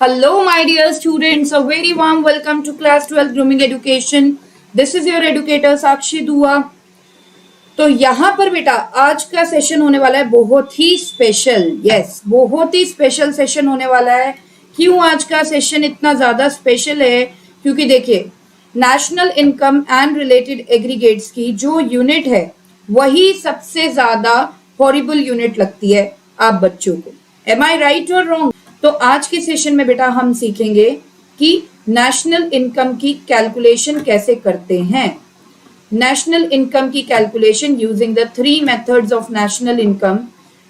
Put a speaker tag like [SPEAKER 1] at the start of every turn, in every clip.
[SPEAKER 1] Hello, my dear students. A very warm welcome to Class 12 Grooming Education. This is your educator Sakshi Dua. तो यहाँ पर बेटा आज का सेशन होने वाला है बहुत ही स्पेशल। यस, बहुत ही स्पेशल सेशन होने वाला है। क्यों आज का सेशन इतना ज्यादा स्पेशल है? क्योंकि देखिए, national income and related aggregates की जो यूनिट है वही सबसे ज्यादा हॉरिबल यूनिट लगती है आप बच्चों को। एम आई राइट और रॉन्ग? तो आज के सेशन में बेटा हम सीखेंगे कि नेशनल इनकम की कैलकुलेशन कैसे करते हैं। नेशनल इनकम की calculation using the 3 methods of national income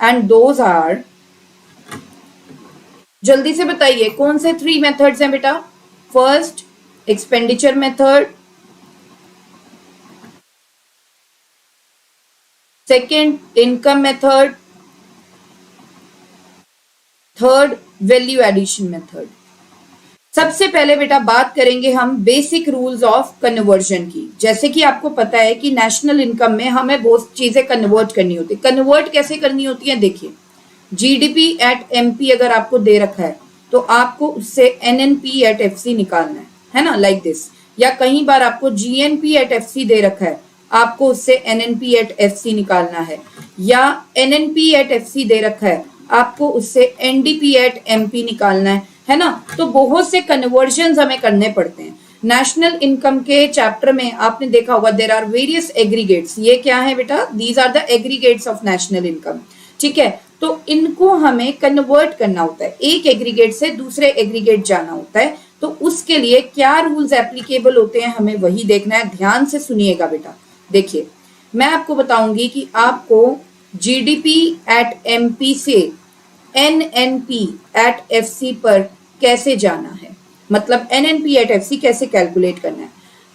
[SPEAKER 1] and those are, जल्दी से बताइए कौन से 3 मेथड्स हैं बेटा? First, expenditure method, second, income method, third, value addition method. सबसे पहले बेटा बात करेंगे हम बेसिक रूल्स ऑफ कन्वर्जन की। जैसे कि आपको पता है कि नेशनल इनकम में हमें बहुत चीजें कन्वर्ट करनी होती है। कन्वर्ट कैसे करनी होती है? देखिए, जीडीपी एट एमपी अगर आपको दे रखा है तो आपको उससे एनएनपी एट एफसी निकालना है ना, लाइक दिस। या कई बार आपको जीएनपी एट एफसी दे रखा है, आपको उससे एनएनपी एट एफसी निकालना है। या एनएनपी एट एफसी दे रखा है, आपको उससे एनडीपी एट एमपी निकालना है ना। तो बहुत से कन्वर्जन हमें करने पड़ते हैं। नेशनल इनकम के चैप्टर में आपने देखा होगा देयर आर वेरियस एग्रीगेट्स। ये क्या है बेटा? These are the aggregates of national income. ठीक है, तो इनको हमें कन्वर्ट करना होता है, एक एग्रीगेट से दूसरे एग्रीगेट जाना होता है। तो उसके लिए क्या रूल्स एप्लीकेबल होते हैं हमें वही देखना है। ध्यान से सुनिएगा बेटा। देखिए, मैं आपको बताऊंगी कि आपको जीडीपी एट एमपी से एनएनपी एट एफसी पर कैसे जाना है, मतलब एनएनपी एट एफसी कैसे कैलकुलेट करना है।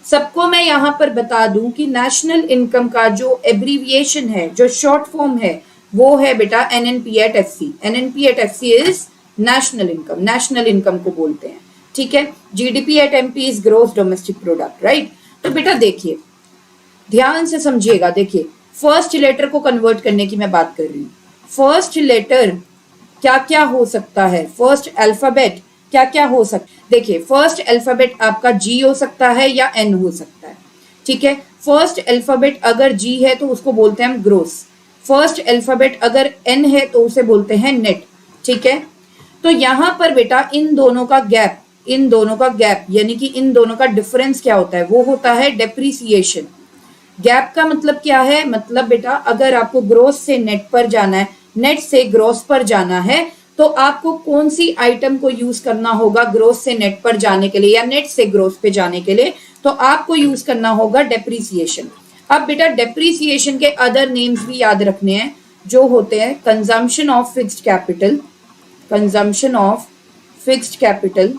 [SPEAKER 1] सबको मैं यहाँ पर बता दूं कि नेशनल इनकम का जो एब्रीविएशन है, जो शॉर्ट फॉर्म है, वो है बेटा NNP at FC. NNP at FC is national income, national income को बोलते हैं। ठीक है, GDP at MP is gross domestic product, right. तो बेटा देखिए, ध्यान से समझिएगा। देखिए, फर्स्ट लेटर को कन्वर्ट करने की मैं बात कर रही हूँ। फर्स्ट लेटर क्या क्या हो सकता है, फर्स्ट अल्फाबेट क्या क्या हो सकता है? देखिए, फर्स्ट अल्फाबेट आपका जी हो सकता है या एन हो सकता है। ठीक है, फर्स्ट अल्फाबेट अगर जी है तो उसको बोलते हैं हम ग्रोस। फर्स्ट अल्फाबेट अगर एन है तो उसे बोलते हैं नेट। ठीक है, तो यहां पर बेटा इन दोनों का गैप, इन दोनों का गैप यानी कि इन दोनों का डिफरेंस क्या होता है? वो होता है डेप्रीसिएशन। गैप का मतलब क्या है? मतलब बेटा अगर आपको ग्रोस से नेट पर जाना है, नेट से ग्रोस पर जाना है, तो आपको कौन सी आइटम को यूज करना होगा ग्रोस से नेट पर जाने के लिए या नेट से ग्रोस पे जाने के लिए? तो आपको यूज करना होगा डेप्रीसिएशन। अब बेटा डेप्रीसिएशन के अदर नेम्स भी याद रखने हैं, जो होते हैं consumption of fixed capital, consumption of fixed capital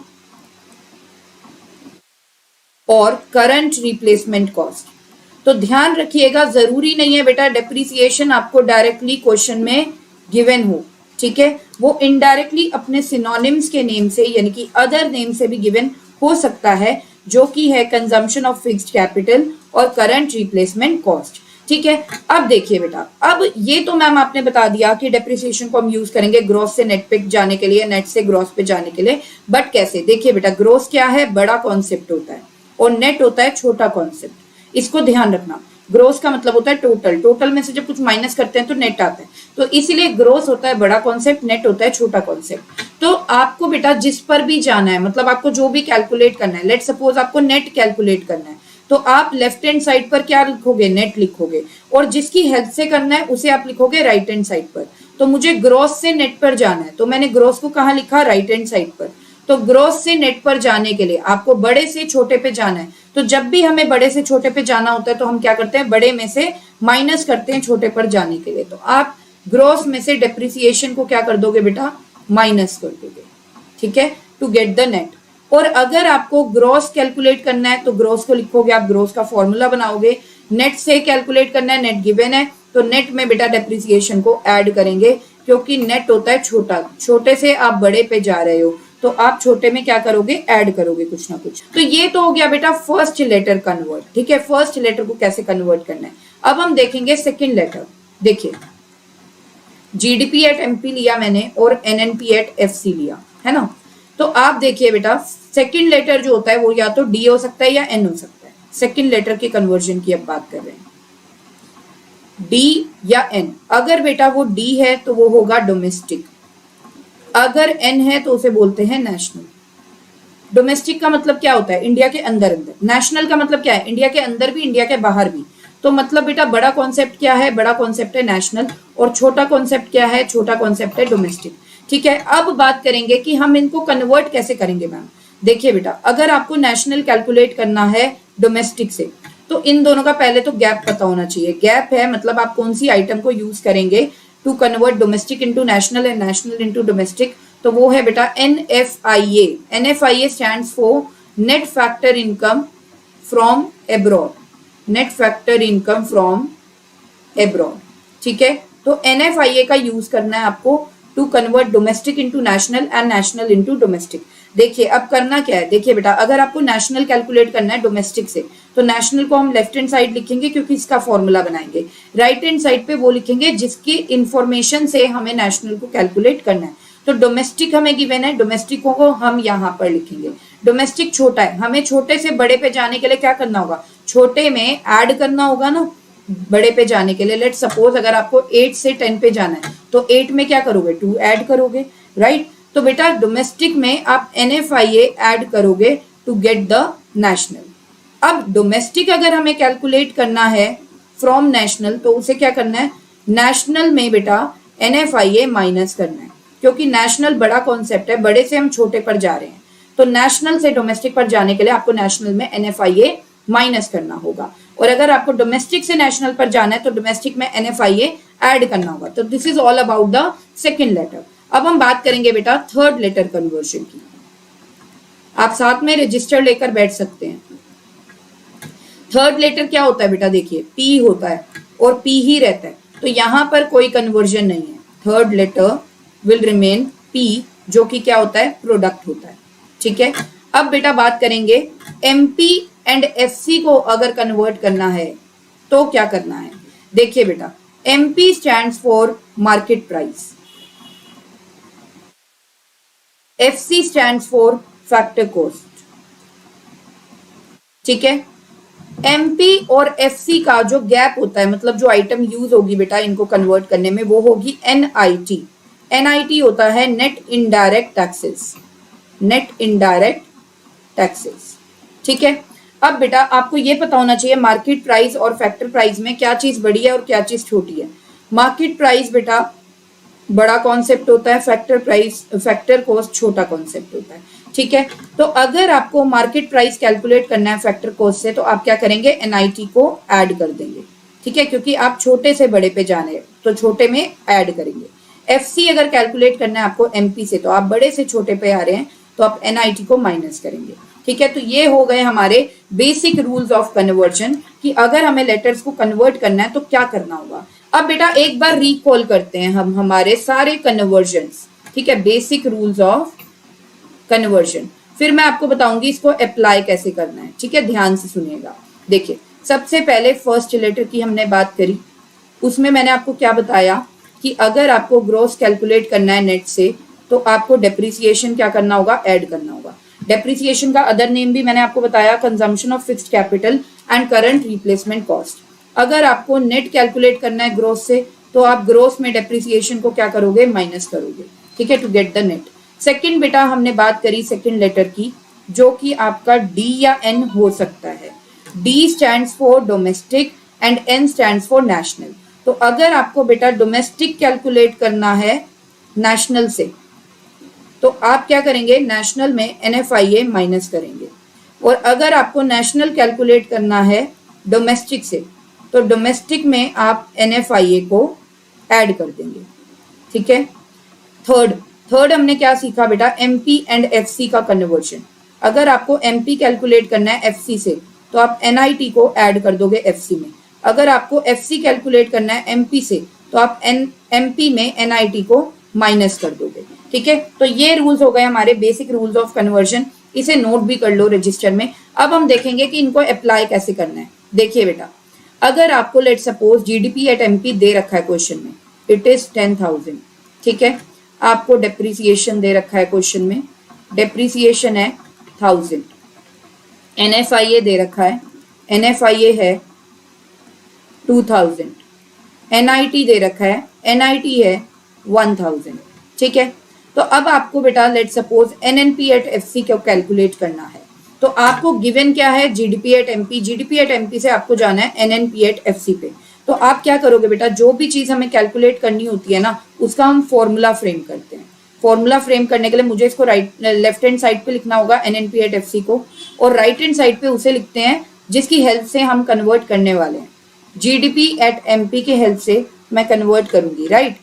[SPEAKER 1] और करंट रिप्लेसमेंट कॉस्ट। तो ध्यान रखिएगा, जरूरी नहीं है बेटा डेप्रीसिएशन आपको डायरेक्टली क्वेश्चन में गिवन हो। ठीक है, वो इनडायरेक्टली अपने सिनोनिम्स के नेम से यानी कि अदर नेम से भी गिवन हो सकता है, जो कि है कंजम्पशन ऑफ फिक्स्ड कैपिटल और करंट रिप्लेसमेंट कॉस्ट। ठीक है, अब देखिए बेटा, अब ये तो मैम आपने बता दिया कि डेप्रिसिएशन को हम यूज करेंगे ग्रॉस से नेट पे जाने के लिए, नेट से ग्रॉस पे जाने के लिए। बट कैसे? देखिए बेटा, ग्रॉस क्या है? बड़ा कॉन्सेप्ट होता है और नेट होता है छोटा कॉन्सेप्ट। इसको ध्यान रखना। ग्रोस का मतलब होता है टोटल, टोटल में से जब कुछ माइनस करते हैं तो नेट आता है। तो इसीलिए ग्रोस होता है बड़ा कॉन्सेप्ट, नेट होता है छोटा कॉन्सेप्ट। तो आपको बेटा जिस पर भी जाना है, मतलब आपको जो भी कैलकुलेट करना है, लेट सपोज आपको नेट कैलकुलेट करना है, तो आप लेफ्ट हैंड साइड पर क्या लिखोगे? नेट लिखोगे। और जिसकी हेल्प से करना है उसे आप लिखोगे राइट हैंड साइड पर। तो मुझे ग्रोस से नेट पर जाना है, तो मैंने ग्रोस को कहाँ लिखा? राइट हैंड साइड पर। तो ग्रोस से नेट पर जाने के लिए आपको बड़े से छोटे पे जाना है। तो जब भी हमें बड़े से छोटे पे जाना होता है तो हम क्या करते हैं? बड़े में से माइनस करते हैं छोटे पर जाने के लिए। तो आप ग्रोस में से डेप्रिसिएशन को क्या कर दोगे बेटा? माइनस कर दोगे। ठीक है, टू गेट द नेट। और अगर आपको ग्रोस कैलकुलेट करना है तो ग्रोस को लिखोगे, आप ग्रोस का फॉर्मूला बनाओगे। नेट से कैलकुलेट करना है, नेट गिवन है, तो नेट में बेटा डेप्रिसिएशन को ऐड करेंगे, क्योंकि नेट होता है छोटा, छोटे से आप बड़े पे जा रहे हो, तो आप छोटे में क्या करोगे? ऐड करोगे कुछ ना कुछ। तो ये तो हो गया बेटा फर्स्ट लेटर कन्वर्ट। ठीक है, फर्स्ट लेटर को कैसे कन्वर्ट करना है। अब हम देखेंगे सेकंड लेटर। देखिए, जीडीपी एट एमपी लिया मैंने और एनएनपी एट एफसी लिया, है ना। तो आप देखिए बेटा, सेकंड लेटर जो होता है वो या तो डी हो सकता है या एन हो सकता है। सेकंड लेटर के कन्वर्जन की अब बात कर रहे हैं, डी या एन। अगर बेटा वो डी है तो वो होगा डोमेस्टिक, अगर एन है तो उसे बोलते हैं नेशनल। डोमेस्टिक का मतलब क्या होता है? इंडिया के अंदर अंदर। नेशनल का मतलब क्या है? इंडिया के अंदर भी, इंडिया के बाहर भी। तो मतलब बेटा बड़ा कॉन्सेप्ट क्या है? बड़ा कॉन्सेप्ट है नेशनल, और छोटा कॉन्सेप्ट क्या है? छोटा कॉन्सेप्ट है डोमेस्टिक। ठीक है, अब बात करेंगे कि हम इनको कन्वर्ट कैसे करेंगे मैम। देखिए बेटा, अगर आपको नेशनल कैलकुलेट करना है डोमेस्टिक से, तो इन दोनों का पहले तो गैप पता होना चाहिए। गैप है मतलब आप कौन सी आइटम को यूज करेंगे to convert domestic into national and national into domestic. तो वो है बेटा NFIA। NFIA stands for net factor income from abroad, net factor income from abroad. ठीक है, तो NFIA का यूज करना है आपको to convert domestic into national and national into domestic. देखिए अब करना क्या है, देखिए बेटा, अगर आपको नेशनल कैलकुलेट करना है डोमेस्टिक से, तो नेशनल को हम लेफ्ट हैंड साइड लिखेंगे क्योंकि इसका फॉर्मूला बनाएंगे। राइट हैंड साइड पे वो लिखेंगे जिसकी इंफॉर्मेशन से हमें नेशनल को कैलकुलेट करना है। तो डोमेस्टिक हमें गिवन है, डोमेस्टिक को हम यहाँ पर लिखेंगे। डोमेस्टिक छोटा है, हमें छोटे से बड़े पे जाने के लिए क्या करना होगा? छोटे में ऐड करना होगा ना बड़े पे जाने के लिए। लेट सपोज अगर आपको 8 से 10 पे जाना है तो 8 में क्या करोगे? 2 ऐड करोगे, राइट। तो बेटा डोमेस्टिक में आप NFIA ऐड करोगे टू गेट द नेशनल। अब डोमेस्टिक अगर हमें कैलकुलेट करना है फ्रॉम नेशनल, तो उसे क्या करना है? नेशनल में बेटा NFIA माइनस करना है, क्योंकि नेशनल बड़ा कॉन्सेप्ट है, बड़े से हम छोटे पर जा रहे हैं। तो नेशनल से डोमेस्टिक पर जाने के लिए आपको नेशनल में NFIA माइनस करना होगा, और अगर आपको डोमेस्टिक से नेशनल पर जाना है तो डोमेस्टिक में NFIA ऐड करना होगा। तो this is all about the second letter. अब हम बात करेंगे बेटा थर्ड लेटर कन्वर्जन की। आप साथ में रजिस्टर लेकर बैठ सकते हैं। थर्ड लेटर क्या होता है बेटा? देखिए P होता है और P ही रहता है, तो यहां पर कोई कन्वर्जन नहीं है। Third letter will remain P, जो कि क्या होता है? प्रोडक्ट होता है। ठीक है, अब बेटा बात करेंगे MP एंड FC को अगर कन्वर्ट करना है तो क्या करना है। देखिए बेटा, MP stands for market price, FC stands for factor cost. ठीक है, MP और FC का जो गैप होता है, मतलब जो आइटम यूज होगी बेटा इनको कन्वर्ट करने में, वो होगी NIT। NIT होता है net indirect taxes, net indirect taxes. ठीक है, अब बेटा आपको ये पता होना चाहिए मार्केट प्राइस और फैक्टर प्राइस में क्या चीज बड़ी है और क्या चीज छोटी है। मार्केट प्राइस बेटा बड़ा कॉन्सेप्ट होता है, फैक्टर प्राइस, फैक्टर कॉस्ट छोटा कॉन्सेप्ट होता है। ठीक है, तो अगर आपको मार्केट प्राइस कैलकुलेट करना है फैक्टर कॉस्ट से, तो आप क्या करेंगे? NIT को ऐड कर देंगे। ठीक है, क्योंकि आप छोटे से बड़े पे जाने हैं तो छोटे में ऐड करेंगे। FC अगर कैलकुलेट करना है आपको MP से, तो आप बड़े से छोटे पे आ रहे हैं तो आप NIT को माइनस करेंगे। ठीक है, तो ये हो गए हमारे बेसिक रूल्स ऑफ कन्वर्जन कि अगर हमें लेटर्स को कन्वर्ट करना है तो क्या करना होगा। अब बेटा एक बार रिकॉल करते हैं हम हमारे सारे कन्वर्जन्स। ठीक है, बेसिक रूल्स ऑफ कन्वर्जन, फिर मैं आपको बताऊंगी इसको अप्लाई कैसे करना है। ठीक है, ध्यान से सुनिएगा। देखिए सबसे पहले फर्स्ट लेटर की हमने बात करी, उसमें मैंने आपको क्या बताया कि अगर आपको ग्रॉस कैलकुलेट करना है नेट से, तो आपको डेप्रिसिएशन क्या करना होगा? ऐड करना होगा। डेप्रिसिएशन का अदर नेम भी मैंने आपको बताया, consumption of fixed capital and current replacement cost. अगर आपको नेट कैलकुलेट करना है ग्रोस से, तो आप ग्रोस में डेप्रिसिएशन को क्या करोगे? माइनस करोगे। ठीक है, to get the net. Second बेटा हमने बात करी सेकंड लेटर की, जो कि आपका D या N हो सकता है। D stands for domestic and N stands for national. तो अगर आपको बेटा डोमेस्टिक कैलकुलेट करना है नेशनल से, तो आप क्या करेंगे? नेशनल में NFIA माइनस करेंगे। और अगर आपको नेशनल कैलकुलेट करना है डोमेस्टिक से, तो डोमेस्टिक में आप NFIA को ऐड कर देंगे। ठीक है, थर्ड हमने क्या सीखा बेटा? MP एंड FC का कन्वर्जन। अगर आपको MP कैलकुलेट करना है FC से, तो आप NIT को ऐड कर दोगे FC में। अगर आपको FC कैलकुलेट करना है MP से, तो आप MP में NIT को माइनस कर दोगे। ठीक है, तो ये रूल्स हो गए हमारे बेसिक रूल्स ऑफ कन्वर्जन। इसे नोट भी कर लो रजिस्टर में। अब हम देखेंगे कि इनको अप्लाई कैसे करना है। देखिए बेटा, अगर आपको let suppose GDP at MP दे रखा है क्वेश्चन में, इट इज 10,000। ठीक है, आपको डेप्रिसिएशन दे रखा है क्वेश्चन में डेप्रिसिएशन है 1000, NFIA दे रखा है, NFIA है 2000, NIT दे रखा है, NIT है 1000। ठीक है, तो अब आपको बेटा let suppose NNP at FC को कैलकुलेट करना है। तो आपको गिवन क्या है, GDP at MP, GDP at MP से आपको जाना है NNP एट FC पे। तो आप क्या करोगे बेटा, जो भी चीज हमें कैलकुलेट करनी होती है ना, उसका हम फॉर्मूला फ्रेम करते हैं। फॉर्मूला फ्रेम करने के लिए मुझे इसको लेफ्ट हैंड साइड पे लिखना होगा NNP एट FC को, और राइट हैंड साइड पे उसे लिखते हैं जिसकी हेल्प से हम कन्वर्ट करने वाले हैं। GDP एट MP के हेल्प से मैं कन्वर्ट करूंगी, राइट।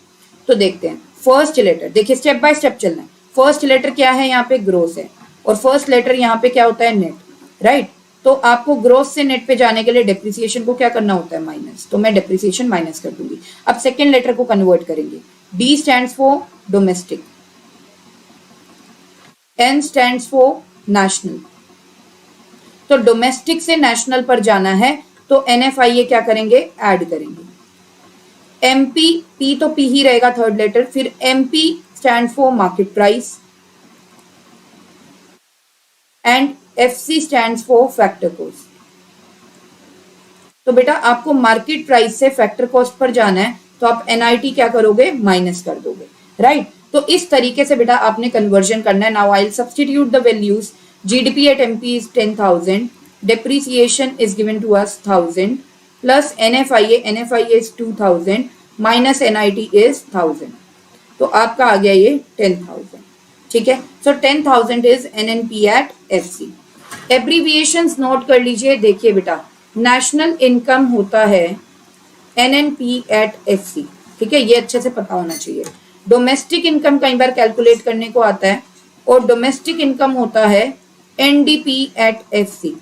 [SPEAKER 1] तो देखते हैं फर्स्ट लेटर, देखिए स्टेप बाय स्टेप चलना है। फर्स्ट लेटर क्या है, यहाँ पे ग्रोस है, और फर्स्ट लेटर यहाँ पे क्या होता है, नेट, राइट। तो आपको ग्रोस से नेट पे जाने के लिए डेप्रिसिएशन को क्या करना होता है, माइनस, तो मैं डेप्रिसिएशन माइनस कर दूंगी। अब सेकेंड लेटर को कन्वर्ट करेंगे। D stands for domestic, N stands for national. तो डोमेस्टिक से नेशनल पर जाना है तो NFIA क्या करेंगे, ऐड करेंगे। MP, P तो P ही रहेगा थर्ड लेटर, फिर MP stand for market price, and FC stands for factor cost. तो बेटा आपको मार्केट प्राइस से फैक्टर कॉस्ट पर जाना है, तो आप NIT क्या करोगे, माइनस कर दोगे, राइट। तो इस तरीके से बेटा आपने कन्वर्जन करना है। Now I will substitute the values. GDP at MP is 10,000, depreciation is given to us 1000, plus NFIA is 2000, minus NIT is 1000, तो आपका आ गया ये 10,000। ठीक है, so 10,000 is NNP at FC। Abbreviations note कर लीजिए। देखिए बेटा, नेशनल इनकम होता है NNP एट FC, ठीक है, ये अच्छे से पता होना चाहिए। डोमेस्टिक इनकम कई बार कैलकुलेट करने को आता है, और डोमेस्टिक इनकम होता है NDP एट FC।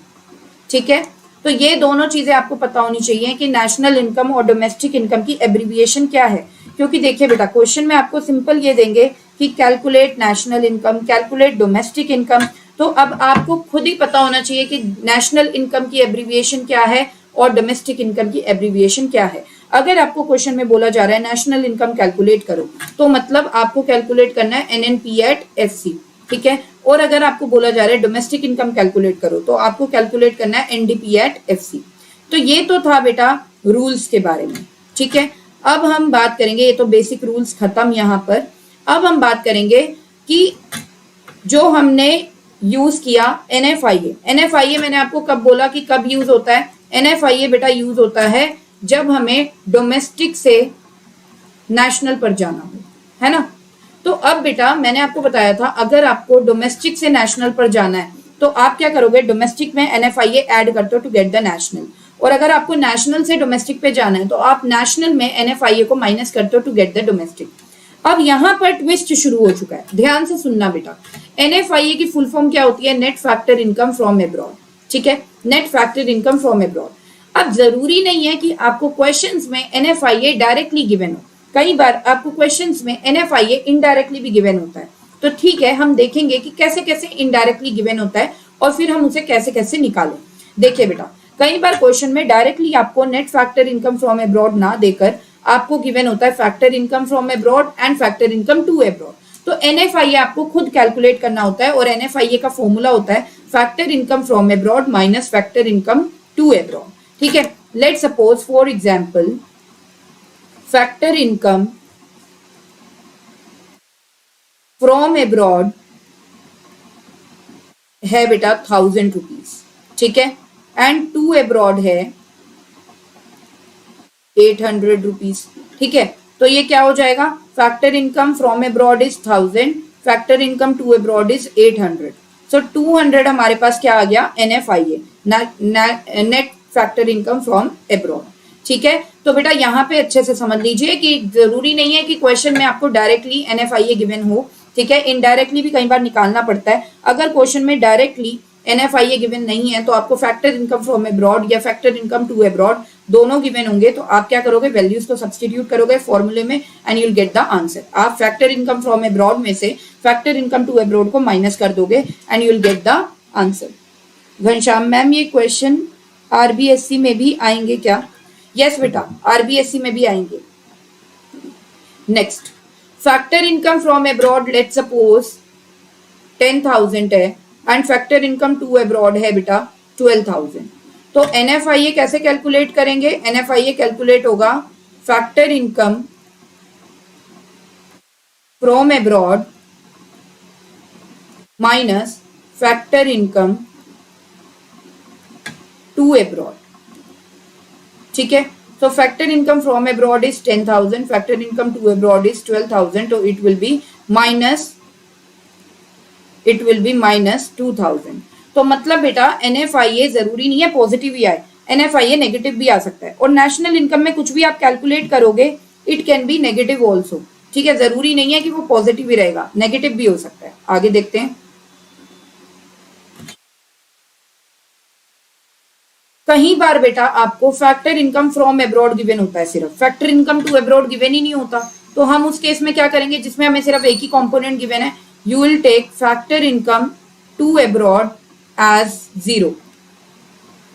[SPEAKER 1] ठीक है, तो ये दोनों चीजें आपको पता होनी चाहिए कि नेशनल इनकम और डोमेस्टिक इनकम की एब्रीविएशन क्या है। क्योंकि देखिए बेटा, क्वेश्चन में आपको सिंपल ये देंगे कि calculate national income, calculate domestic income, तो अब आपको खुद ही पता होना चाहिए कि नेशनल इनकम की एब्रीविएशन क्या है और डोमेस्टिक इनकम की एब्रीविएशन क्या है। अगर आपको क्वेश्चन में बोला जा रहा है नेशनल इनकम कैलकुलेट करो, तो मतलब आपको कैलकुलेट करना है NNP एट FC, ठीक है। और अगर आपको बोला जा रहा है डोमेस्टिक इनकम कैलकुलेट करो, तो आपको कैलकुलेट करना है NDP एट FC। तो ये तो था बेटा रूल्स के बारे में, ठीक है। अब हम बात करेंगे, ये तो बेसिक रूल्स खत्म यहाँ पर। अब हम बात करेंगे कि जो हमने यूज किया NFIA मैंने आपको कब बोला कि कब यूज होता है। NFIA बेटा यूज होता है जब हमें डोमेस्टिक से नेशनल पर जाना हो, है ना। तो अब बेटा मैंने आपको बताया था, अगर आपको डोमेस्टिक से नेशनल पर जाना है तो आप क्या करोगे, डोमेस्टिक में NFIA ऐड करते हो टू गेट द नेशनल, और अगर आपको नेशनल से डोमेस्टिक पे जाना है तो आप नेशनल में NFIA को माइनस करते हो टू गेट द डोमेस्टिक। अब यहाँ पर ट्विस्ट शुरू हो चुका है, ध्यान से सुनना बेटा। NFIA की फुल फॉर्म क्या होती है, net factor income from abroad, ठीक है, net factor income from abroad. अब जरूरी नहीं है कि आपको क्वेश्चंस में NFIA डायरेक्टली गिवन हो, कई बार आपको क्वेश्चंस में NFIA इनडायरेक्टली भी गिवन होता है। तो ठीक है, हम देखेंगे कि कैसे कैसे इनडायरेक्टली गिवन होता है और फिर हम उसे कैसे कैसे निकालें। देखिए बेटा, कई बार क्वेश्चन में डायरेक्टली आपको net factor income from abroad ना देकर आपको गिवन होता है factor income from abroad and factor income to abroad. तो NFIA आपको खुद कैलकुलेट करना होता है, और NFIA का फॉर्मूला होता है factor income from abroad minus factor income to abroad, ठीक है। Let suppose for example, factor income from abroad है बेटा 1000 रुपीज, ठीक है, एंड टू अब्रॉड है 800 रुपीज, ठीक है। तो ये क्या हो जाएगा, factor income from abroad is 1000, factor income to abroad is 800। So 200 हमारे पास क्या आ गया, NFIA, net factor income from abroad, ठीक है। तो बेटा यहाँ पे अच्छे से समझ लीजिए कि जरूरी नहीं है कि क्वेश्चन में आपको डायरेक्टली NFIA गिवन हो, ठीक है, इनडायरेक्टली भी कई बार निकालना पड़ता है। अगर क्वेश्चन में डायरेक्टली NFIA गिवन नहीं है तो आपको फैक्टर इनकम फ्रॉम अब्रॉड या फैक्टर इनकम टू अब्रॉड दोनों गिवन होंगे, तो आप क्या करोगे, वैल्यूज को सब्स्टिट्यूट करोगे फॉर्मूले में and you will get the answer. आप फैक्टर इनकम फ्रॉम अब्रॉड में से फैक्टर इनकम टू अब्रॉड को माइनस कर दोगे and you will get the answer. Ghanshyam ma'am, ये क्वेश्चन RBSC में भी आएंगे क्या? यस बेटा, RBSC में भी आएंगे। Next, factor income from abroad, let suppose 10,000 है and factor income to abroad है बेटा 12,000। तो NFIA कैसे कैलकुलेट करेंगे? NFIA कैलकुलेट होगा factor income from abroad minus factor income to abroad. ठीक है, so factor income from abroad is 10,000, factor income to abroad is 12,000, so it will be minus 2,000। तो मतलब बेटा NFIA जरूरी नहीं है पॉजिटिव ही आए, NFIA नेगेटिव भी आ सकता है। और नेशनल इनकम में कुछ भी आप कैलकुलेट करोगे it can be negative also. ठीक है, जरूरी नहीं है कि वो पॉजिटिव ही रहेगा, नेगेटिव भी हो सकता है। आगे देखते हैं। कहीं बार बेटा आपको factor income from abroad given होता है, सिर्फ factor income to abroad given ही नहीं होता। तो हम उस केस में क्या करेंगे जिसमें हमें सिर्फ एक ही कंपोनेंट गिवन है, you will take factor income to abroad as 0,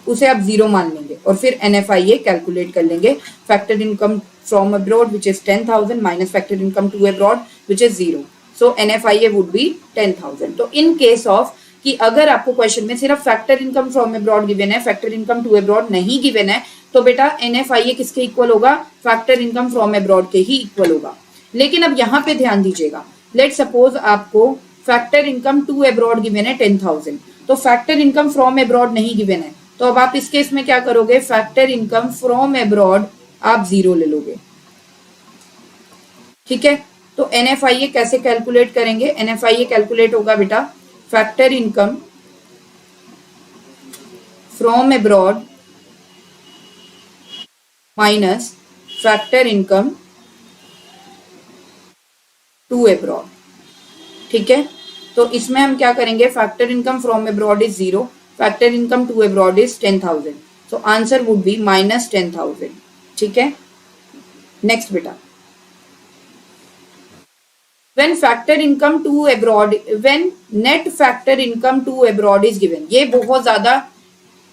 [SPEAKER 1] उसे आप 0 मान लेंगे और फिर NFIA कैलकुलेट कर लेंगे। Factor income from abroad which is 10,000 minus factor income to abroad which is 0, so NFIA would be 10,000। तो इन केस ऑफ कि अगर आपको क्वेश्चन में सिर्फ factor income from abroad given है, फैक्टर इनकम टू अब्रॉड नहीं गिवन है, तो बेटा NFIA किसके इक्वल होगा? फैक्टर इनकम फ्रॉम अब्रॉड के ही इक्वल होगा। लेकिन अब यहाँ पे ध्यान दीजिएगा, लेट सपोज आपको factor income to abroad given है 10,000, तो फैक्टर इनकम फ्रॉम अब्रॉड नहीं गिवन है, तो अब आप इस केस में क्या करोगे? फैक्टर इनकम फ्रॉम अब्रॉड आप 0 ले लोगे। ठीक है, तो NFIA कैसे कैलकुलेट करेंगे? NFIA कैलकुलेट होगा बेटा factor income from abroad minus factor income to abroad. ठीक है, तो इसमें हम क्या करेंगे? Factor income from abroad is 0, factor income to abroad is 10,000, so answer would be minus 10,000। ठीक है, नेक्स्ट बेटा, when factor income to abroad, when net factor income to abroad is given, ये बहुत ज्यादा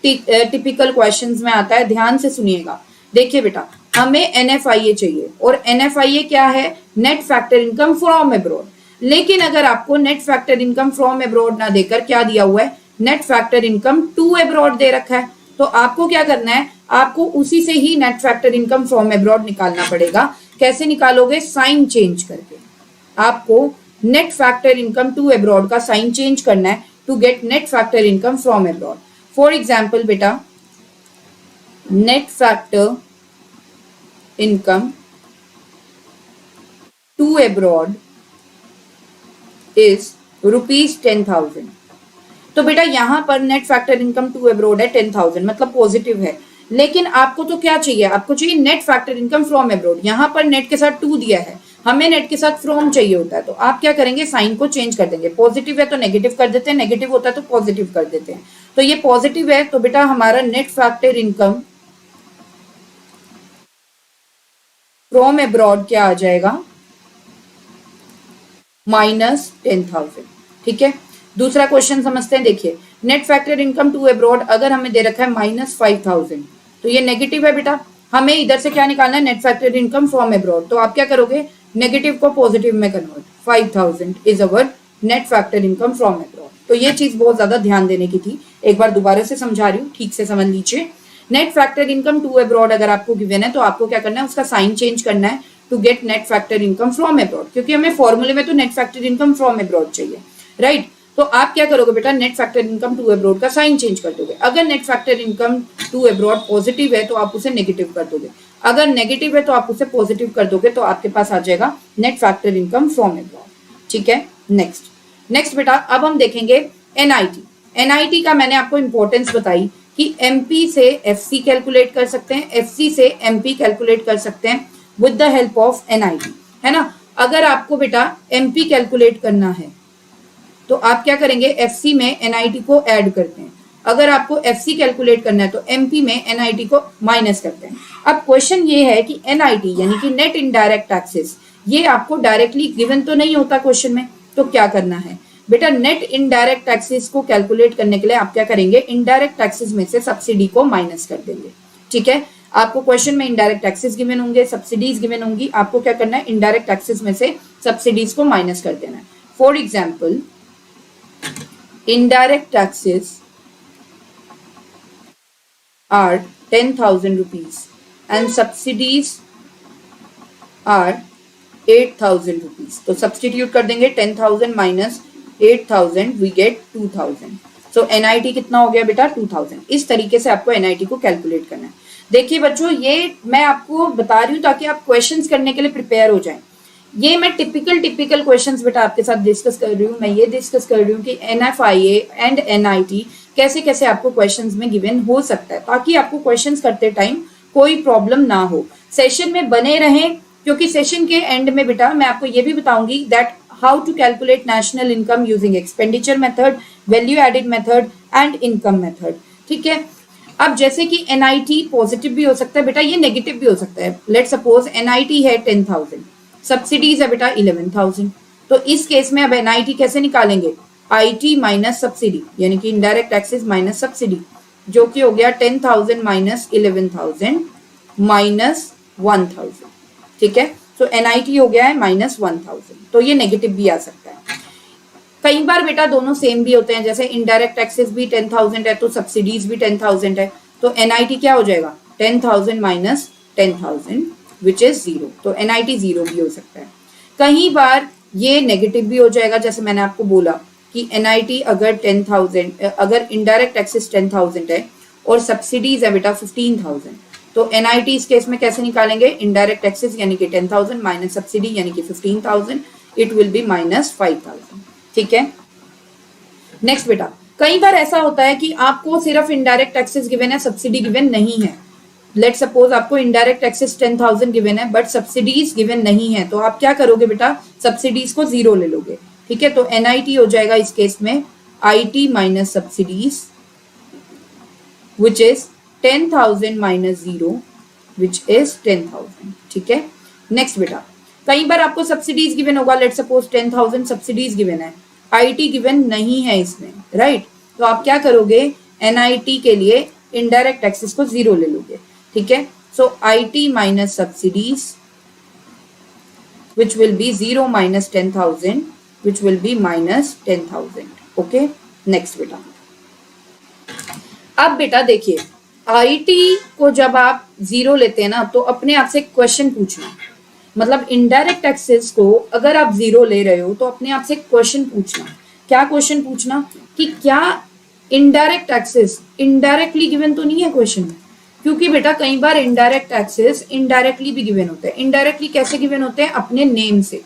[SPEAKER 1] टिपिकल क्वेश्चंस में आता है, ध्यान से सुनिएगा। देखिए बेटा, हमें NFIA चाहिए और NFIA क्या है? Net factor income from abroad. लेकिन अगर आपको net factor income from abroad ना देकर क्या दिया हुआ है? Net factor income to abroad दे रखा है, तो आपको क्या करना है? आपको उसी से ही net factor income from abroad निकालना पड़ेगा। कैसे निकालोगे? साइन चेंज करके। आपको net factor income to abroad का साइन चेंज करना है to get net factor income from abroad. For example बेटा, net factor income to abroad is ₹10,000। तो बेटा यहां पर net factor income to abroad है 10,000, मतलब पॉजिटिव है। लेकिन आपको तो क्या चाहिए? आपको चाहिए net factor income from abroad. यहां पर नेट के साथ 2 दिया है, हमें नेट के साथ फ्रॉम चाहिए होता है, तो आप क्या करेंगे? साइन को चेंज कर देंगे। पॉजिटिव है तो नेगेटिव कर देते हैं, नेगेटिव होता है तो पॉजिटिव कर देते हैं। तो ये पॉजिटिव है, तो बेटा हमारा net factor income from abroad क्या आ जाएगा? माइनस 10,000। ठीक है, दूसरा क्वेश्चन समझते हैं। देखिए, net factor income to abroad अगर हमें दे रखा है माइनस 5,000, तो ये नेगेटिव है बेटा। हमें इधर से क्या निकालना है? Net factor income from abroad. तो आप क्या करोगे? नेगेटिव को पॉजिटिव में convert. 5,000 is our net factor income from abroad. तो ये चीज बहुत ज्यादा ध्यान देने की थी, एक बार दोबारा से समझा रही हूँ, ठीक से समझ लीजिए। Net factor income to abroad अगर आपको गिवन है तो आपको क्या करना है? उसका साइन चेंज करना है to get net factor income from abroad, क्योंकि हमें फॉर्मूले में तो net factor income from abroad चाहिए, राइट। तो आप क्या करोगे बेटा? Net factor income to abroad का साइन चेंज कर दोगे। अगर net factor income to abroad positive है तो आप उसे नेगेटिव कर दोगे, अगर नेगेटिव है तो आप उसे पॉजिटिव कर दोगे, तो आपके पास आ जाएगा net factor income from abroad. ठीक है, नेक्स्ट बेटा, अब हम देखेंगे NIT का मैंने आपको इंपॉर्टेंस बताई कि MP से FC कैलकुलेट कर सकते हैं, FC से MP कैलकुलेट कर सकते हैं with the help of NIT, है ना। अगर आपको बेटा MP कैलकुलेट करना है तो आप क्या करेंगे? FC में NIT को ऐड करते हैं। अगर आपको FC कैलकुलेट करना है तो MP में NIT को माइनस करते हैं। अब क्वेश्चन ये है कि NIT यानी कि नेट इनडायरेक्ट टैक्सेस, ये आपको डायरेक्टली गिवन तो नहीं होता क्वेश्चन में, तो क्या करना है बेटा? नेट इनडायरेक्ट टैक्सेस को कैलकुलेट करने के लिए आप क्या करेंगे? इनडायरेक्ट टैक्सेस में से सब्सिडी को माइनस कर देंगे। ठीक है, आपको क्वेश्चन में इनडायरेक्ट टैक्सेस गिवन होंगे, सब्सिडीज गिवन होंगी, आपको क्या करना है? इनडायरेक्ट टैक्सेस में से सब्सिडीज को माइनस कर देना है। For example indirect taxes are 10,000 rupees and subsidies are 8,000 rupees. तो सब्सटीट्यूट कर देंगे 10,000 minus 8,000 we get 2,000. So NIT कितना हो गया बेटा 2,000. इस तरीके से आपको NIT को कैलकुलेट करना है. देखिए बच्चों, ये मैं आपको बता रही हूँ ताकि आप क्वेश्चंस करने के लिए प्रिपेयर हो जाएं. ये मैं टिपिकल क्वेश्चंस बेटा आपके साथ डिस्कस कर रही हूँ. मैं ये डिस्कस कर रही हूँ कि NFIA एंड NIT कैसे कैसे आपको क्वेश्चंस में गिवन हो सकता है, ताकि आपको क्वेश्चंस करते टाइम कोई प्रॉब्लम ना हो. सेशन में बने रहें, क्योंकि सेशन के एंड में बेटा मैं आपको ये भी बताऊंगी that how to calculate national income using expenditure method, value added method and income method. ठीक है. अब जैसे कि NIT पॉजिटिव भी हो सकता है बेटा, ये नेगेटिव भी हो सकता है. लेट सपोज NIT है 10,000, सब्सिडीज है बेटा 11,000. तो इस केस में अब NIT कैसे निकालेंगे? IT माइनस सब्सिडी, यानी कि इनडायरेक्ट टैक्सेस माइनस सब्सिडी, जो कि हो गया 10,000 माइनस 11,000 माइनस 1,000. ठीक है. तो NIT हो गया है माइनस 1,000. तो ये नेगेटिव भी आ सकता है. कई बार बेटा दोनों सेम भी होते हैं, जैसे इनडायरेक्ट टैक्सेस भी 10,000 है तो सब्सिडीज भी 10,000 है. तो NIT क्या हो जाएगा? 10,000 माइनस 10,000 विच इज 0. तो NIT 0 भी हो सकता है. कई बार ये नेगेटिव भी हो जाएगा, जैसे मैंने आपको बोला कि NIT अगर 10,000, अगर इनडायरेक्ट टैक्सेस 10,000 है और सब्सिडीज है बेटा 15,000, तो NIT इस केस में कैसे निकालेंगे? इनडायरेक्ट टैक्सेस यानी कि 10,000 माइनस सब्सिडी यानी कि 15,000, इट विल बी माइनस 5,000. ठीक है. नेक्स्ट बेटा, कई बार ऐसा होता है कि आपको सिर्फ इनडायरेक्ट टैक्सेस गिवन है, सब्सिडी गिवन नहीं है. लेट सपोज आपको इनडायरेक्ट टैक्सेस 10,000 गिवन है बट सब्सिडीज गिवन नहीं है, तो आप क्या करोगे बेटा? सब्सिडीज को 0 ले लोगे. ठीक है. तो NIT हो जाएगा इस केस में IT minus subsidies which is 10,000 minus 0 which is 10,000. ठीक है. नेक्स्ट बेटा, कई बार आपको सब्सिडीज गिवन होगा. लेट सपोज 10,000 सब्सिडीज गिवन है, IT गिवन नहीं है इसमें, राइट. तो आप क्या करोगे? NIT के लिए इनडायरेक्ट टैक्सेस को 0 ले लोगे. ठीक है. सो IT minus subsidies which will be 0 minus 10,000 which will be minus 10,000. Okay. Next बेटा, अब बेटा देखिए, IT को जब आप 0 लेते हैं ना, तो अपने आप से क्वेश्चन पूछना, मतलब इनडायरेक्ट टैक्सेस को अगर आप 0 ले रहे हो तो अपने आप से क्वेश्चन पूछना. क्या क्वेश्चन पूछना? कि क्या इनडायरेक्ट टैक्सेस इनडायरेक्टली गिवन तो नहीं है क्वेश्चन में, क्योंकि बेटा कई बार इनडायरेक्ट टैक्सेस इनडायरेक्टली भी गिवन होते हैं. इनडायरेक्टली कैसे गिवन होते हैं? अपने नेम से.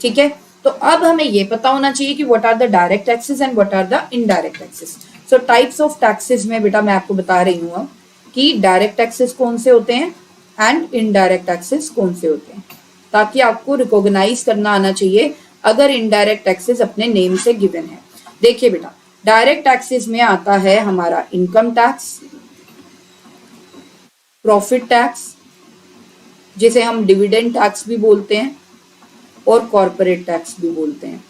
[SPEAKER 1] ठीक है. तो अब हमें ये पता होना चाहिए कि what are the direct taxes and what are the indirect taxes. So types of taxes में बेटा मैं आपको बता रही हूँ कि डायरेक्ट टैक्सेस कौन से होते हैं एंड इनडायरेक्ट टैक्सेस कौन से होते हैं, ताकि आपको रिकॉग्नाइज करना आना चाहिए अगर इनडायरेक्ट टैक्सेस अपने नेम से गिवन है. देखिए बेटा, डायरेक्ट टैक्सेस में आता है हमारा इनकम टैक्स, प्रॉफिट टैक्स जिसे हम डिविडेंड टैक्स भी बोलते हैं और कॉर्पोरेट टैक्स भी बोलते हैं.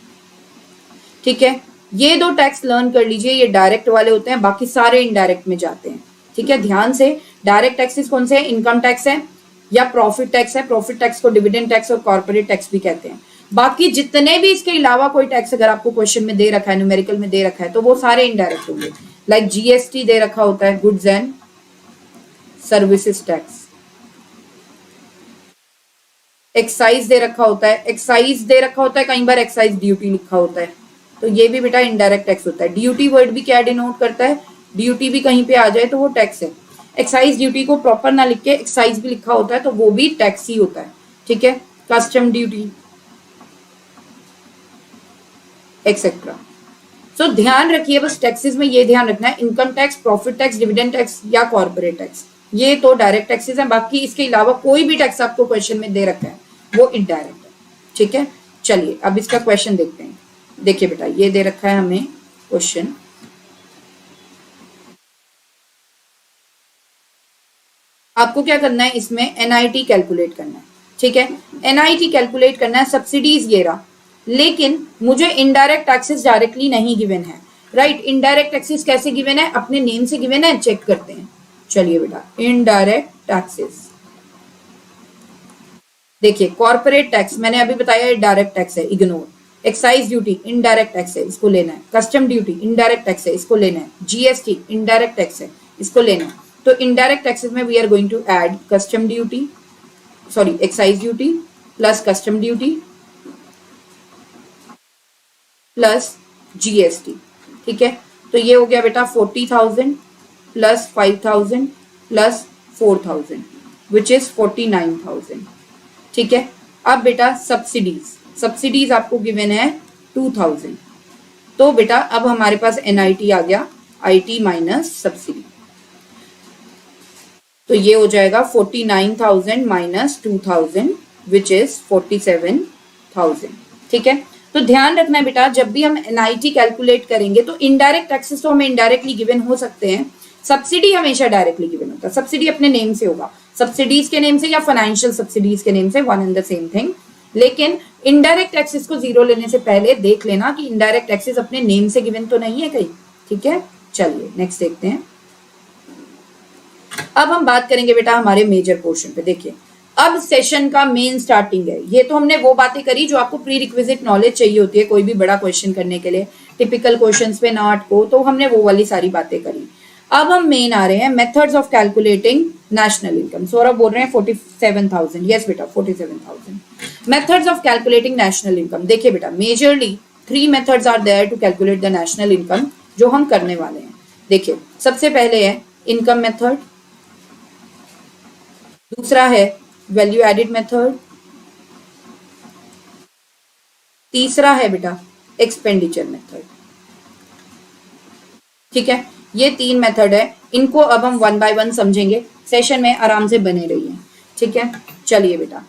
[SPEAKER 1] ठीक है. ये 2 टैक्स लर्न कर लीजिए, ये डायरेक्ट वाले होते हैं, बाकी सारे इनडायरेक्ट में जाते हैं. ठीक है. ध्यान से, डायरेक्ट टैक्सेस कौन से हैं? इनकम टैक्स है या प्रॉफिट टैक्स है. प्रॉफिट टैक्स को डिविडेंड टैक्स और कॉर्पोरेट टैक्स भी कहते हैं. बाकी जितने भी इसके अलावा कोई टैक्स अगर आपको क्वेश्चन में दे रखा है, न्यूमेरिकल में दे रखा है, तो वो सारे इनडायरेक्ट होंगे. लाइक GST दे रखा होता है, goods and services tax. Excise दे रखा होता है, एक्साइज दे रखा होता है, कई बार एक्साइज ड्यूटी लिखा होता है, तो ये भी बेटा इनडायरेक्ट टैक्स होता है. ड्यूटी वर्ड भी क्या डिनोट करता है? ड्यूटी भी कहीं पे आ जाए तो वो टैक्स है. एक्साइज ड्यूटी को प्रॉपर ना लिख के एक्साइज भी लिखा होता है तो वो भी टैक्स ही होता है. ठीक है. Custom duty etcetera. सो ध्यान रखिए, बस टैक्सेस में ये ध्यान रखना है, income tax, profit tax, dividend tax या कॉर्पोरेट टैक्स, ये तो डायरेक्ट टैक्सेस हैं. बाकी इसके अलावा कोई भी टैक्स आपको क्वेश्चन में दे रखा है वो इनडायरेक्ट है. ठीक है. चलिए अब इसका क्वेश्चन देखते हैं. देखिए बेटा, ये दे रखा है हमें क्वेश्चन. आपको क्या करना है? इसमें NIT कैलकुलेट करना है. ठीक है. NIT कैलकुलेट करना है. सब्सिडीज ये रहा, लेकिन मुझे इनडायरेक्ट टैक्सेस डायरेक्टली नहीं गिवन है, राइट. इनडायरेक्ट टैक्सेस कैसे गिवन है? अपने नेम से गिवन है. चेक करते हैं. चलिए बेटा, इनडायरेक्ट टैक्सेस देखिए, कॉर्पोरेट टैक्स मैंने अभी बताया डायरेक्ट टैक्स है, ignore. Excise duty indirect tax है, इसको लेना है। कस्टम ड्यूटी इनडायरेक्ट टैक्स है, इसको लेना है। जीएसटी इनडायरेक्ट टैक्स है, इसको लेना है। तो इनडायरेक्ट टैक्सेस में we are going to add custom duty, sorry excise duty plus custom duty plus GST. ठीक है, तो ये हो गया बेटा 40,000 प्लस 5,000 प्लस 4,000 विच इज 49,000। ठीक है, अब बेटा सब्सिडीज आपको गिवन है 2,000। तो बेटा अब हमारे पास एनआईटी आ गया, आईटी माइनस सब्सिडी। तो ये हो जाएगा 49,000 माइनस 2,000 विच इज 47,000। ठीक है, तो ध्यान रखना है बेटा, जब भी हम एनआईटी कैलकुलेट करेंगे तो इनडायरेक्ट टैक्सेस तो हमें इनडायरेक्टली गिवन हो सकते हैं, सब्सिडी हमेशा डायरेक्टली गिवन होता है। सब्सिडी अपने नेम से होगा, सब्सिडीज के नेम से या फाइनेंशियल सब्सिडीज के नेम से, one and the same thing. लेकिन इनडायरेक्ट टैक्सेस को जीरो लेने से पहले देख लेना कि इनडायरेक्ट टैक्सेस अपने नेम से गिवन तो नहीं है कहीं। ठीक है, चलिए नेक्स्ट देखते हैं। अब हम बात करेंगे बेटा हमारे मेजर पोर्शन पे। देखिए अब सेशन का मेन स्टार्टिंग है। ये तो हमने वो बातें करी जो आपको प्री रिक्विजिट नॉलेज चाहिए होती है कोई भी बड़ा क्वेश्चन करने के लिए, टिपिकल क्वेश्चंस पे ना अटको, तो हमने वो वाली सारी बातें करी। अब हम मेन आ रहे हैं methods of calculating national income. Saurabh बोल रहे हैं 47,000। यस बेटा 47,000 methods of calculating national income. देखिए बेटा majorly 3 methods are there to calculate the national income जो हम करने वाले हैं। देखिए सबसे पहले है इनकम मेथड, दूसरा है वैल्यू एडिड मेथड, तीसरा है बेटा एक्सपेंडिचर मेथड। ठीक है, ये 3 मेथड है, इनको अब हम 1 बाय 1 समझेंगे, सेशन में आराम से बने रहिए। ठीक है, चलिए बेटा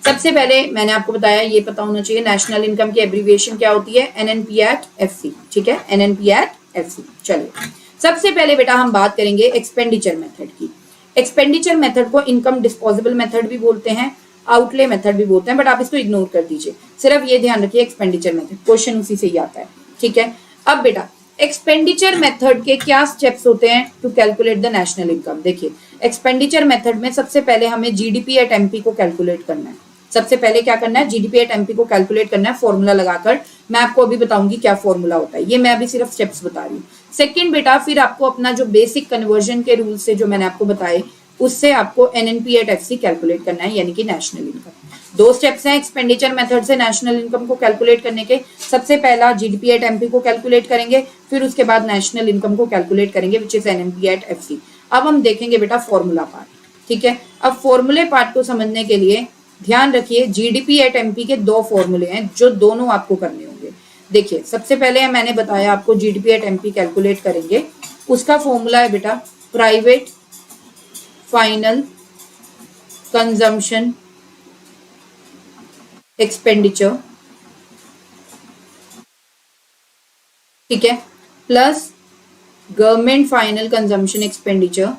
[SPEAKER 1] सबसे पहले मैंने आपको बताया ये पता होना चाहिए नेशनल इनकम की एब्रीविएशन क्या होती है, एनएनपी एट एफसी। ठीक है, एनएनपी एट एफसी। चलिए सबसे पहले बेटा हम बात करेंगे एक्सपेंडिचर मेथड की। एक्सपेंडिचर मेथड को इनकम डिस्पोजेबल मेथड भी बोलते हैं, आउटले मेथड भी बोलते हैं, बट आप इसको इग्नोर कर दीजिए, सिर्फ ये ध्यान रखिए एक्सपेंडिचर मेथड, क्वेश्चन उसी से ही आता है। ठीक है, अब बेटा एक्सपेंडिचर मेथड के क्या स्टेप्स होते हैं to calculate the national income. देखिए एक्सपेंडिचर मेथड में सबसे पहले हमें जीडीपी एट एमपी को कैलकुलेट करना है। सबसे पहले क्या करना है, जीडीपी एट एमपी को कैलकुलेट करना है फॉर्मूला लगाकर। मैं आपको अभी बताऊंगी क्या फॉर्मूला होता है, ये मैं अभी सिर्फ स्टेप्स बता रही हूँ। सेकंड बेटा फिर आपको अपना जो बेसिक कन्वर्जन के रूल से जो मैंने आपको बताए उससे आपको एनएनपी एट एफसी कैलकुलेट करना है, यानी कि नेशनल इनकम। 2 स्टेप्स हैं एक्सपेंडिचर मेथड से नेशनल इनकम को कैलकुलेट करने के। सबसे पहला जीडीपी एट एमपी को कैलकुलेट करेंगे, फिर उसके बाद नेशनल इनकम को कैलकुलेट करेंगे which is NNP at FC. अब हम देखेंगे बेटा फॉर्मूला पार्ट। ठीक है, अब फॉर्मूले पार्ट को समझने के लिए ध्यान रखिए जीडीपी एट एमपी के 2 फॉर्मूले हैं जो दोनों आपको करने होंगे। देखिए सबसे पहले मैंने बताया आपको जीडीपी एट एमपी कैलकुलेट करेंगे, उसका फॉर्मूला है बेटा प्राइवेट फाइनल कंजम्पशन एक्सपेंडिचर। ठीक है, plus government final consumption expenditure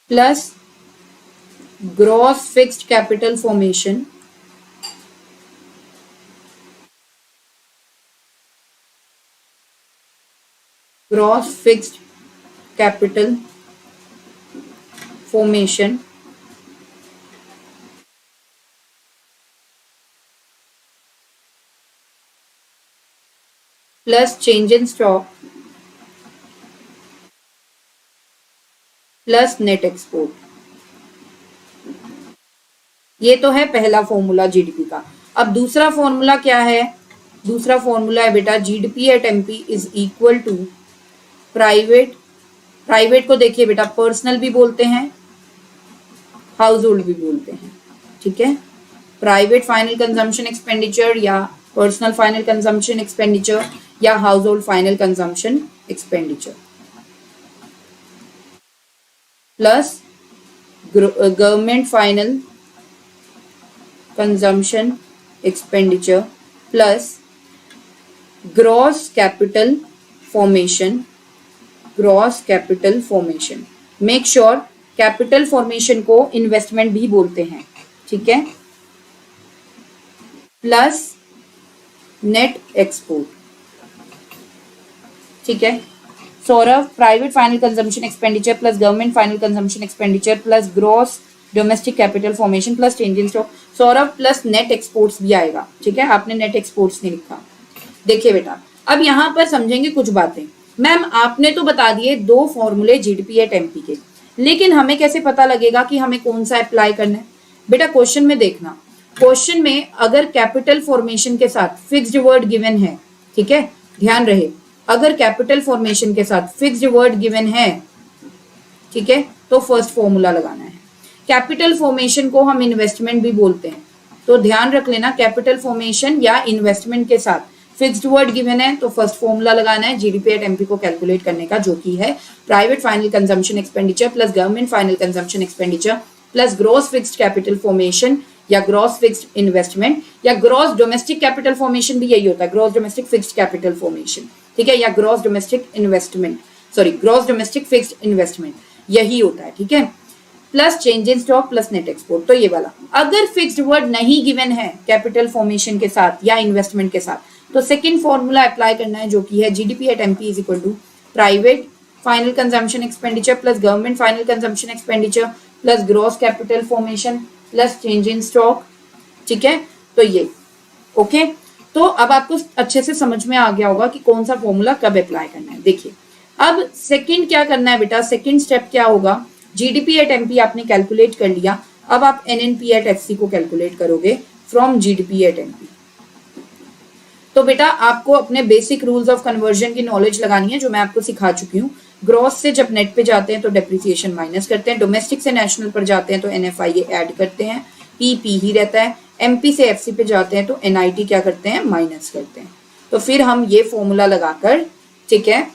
[SPEAKER 1] plus gross fixed capital formation gross fixed capital formation plus change in stock plus net export. ये तो है पहला फॉर्मूला जीडीपी का। अब दूसरा फॉर्मूला क्या है, दूसरा फॉर्मूला है बेटा GDP at MP is equal to private, private को देखिए बेटा पर्सनल भी बोलते हैं हाउस होल्ड भी बोलते हैं। ठीक है, प्राइवेट फाइनल कंजम्पशन एक्सपेंडिचर या पर्सनल फाइनल कंजम्पशन एक्सपेंडिचर या house hold final consumption expenditure plus government final consumption expenditure plus gross capital formation, gross capital formation. Make sure capital formation को investment भी बोलते हैं। ठीक है, प्लस नेट एक्सपोर्ट। ठीक है, Saurabh private final consumption expenditure plus government final consumption expenditure plus gross domestic capital formation plus change in stock. Saurabh plus net exports भी आएगा, ठीक है, आपने नेट एक्सपोर्ट्स नहीं लिखा। देखिए बेटा, अब यहाँ पर समझेंगे कुछ बातें। मैम आपने तो बता दिए दो फॉर्मूले जीडीपी एट एमपी के, लेकिन हमें कैसे पता लगेगा कि हमें कौन सा अप्लाई करना है? बेटा क्वेश्चन में देखना, क्वेश्चन में अगर कैपिटल फॉर्मेशन के साथ फिक्स्ड वर्ड गिवन है, ठीक है, ध्यान रहे, अगर कैपिटल फॉर्मेशन के साथ फिक्स्ड वर्ड गिवन है, ठीक है, तो फर्स्ट फॉर्मूला लगाना है। कैपिटल फॉर्मेशन को हम इन्वेस्टमेंट भी बोलते हैं, तो ध्यान रख लेना, कैपिटल फॉर्मेशन या इन्वेस्टमेंट के साथ फिक्स्ड वर्ड गिवन है तो फर्स्ट फॉर्मूला लगाना है जीडीपी एट एमपी को कैलकुलेट करने का, जो कि है private final consumption expenditure plus government final consumption expenditure plus gross fixed capital formation या ग्रॉस फिक्स्ड इन्वेस्टमेंट या ग्रॉस डोमेस्टिक कैपिटल फॉर्मेशन भी यही होता है, gross domestic fixed capital formation, ठीक है, या gross domestic investment, sorry gross domestic fixed investment, यही होता है, ठीक है, plus change in stock plus net export. तो ये वाला, अगर फिक्स्ड वर्ड नहीं गिवन है कैपिटल फॉर्मेशन के साथ या इन्वेस्टमेंट के साथ, तो सेकंड फॉर्मूला अप्लाई करना है, जो कि है GDP at MP is equal to private final consumption expenditure plus government final consumption expenditure plus gross capital formation plus change in stock, ठीक है। तो ये ओके, तो अब आपको अच्छे से समझ में आ गया होगा कि कौन सा फॉर्मूला कब अप्लाई करना है। देखिए अब सेकंड क्या करना है बेटा, सेकंड स्टेप क्या होगा, जीडीपी एट एमपी आपने कैलकुलेट कर लिया, अब आप एनएनपी एट एफसी को कैलकुलेट करोगे फ्रॉम जीडीपी एट एमपी। तो बेटा आपको अपने बेसिक रूल्स ऑफ कन्वर्जन की नॉलेज लगानी है, जो मैं आपको सिखा चुकी हूँ। ग्रॉस से जब नेट पे जाते हैं तो डेप्रिसिएशन माइनस करते हैं, डोमेस्टिक से नेशनल पर जाते हैं तो एनएफआईए ऐड करते हैं, पी ही रहता है, एमपी से एफसी पे जाते हैं तो एनआईटी क्या करते हैं, माइनस करते हैं। तो फिर हम ये फॉर्मूला लगाकर, ठीक है,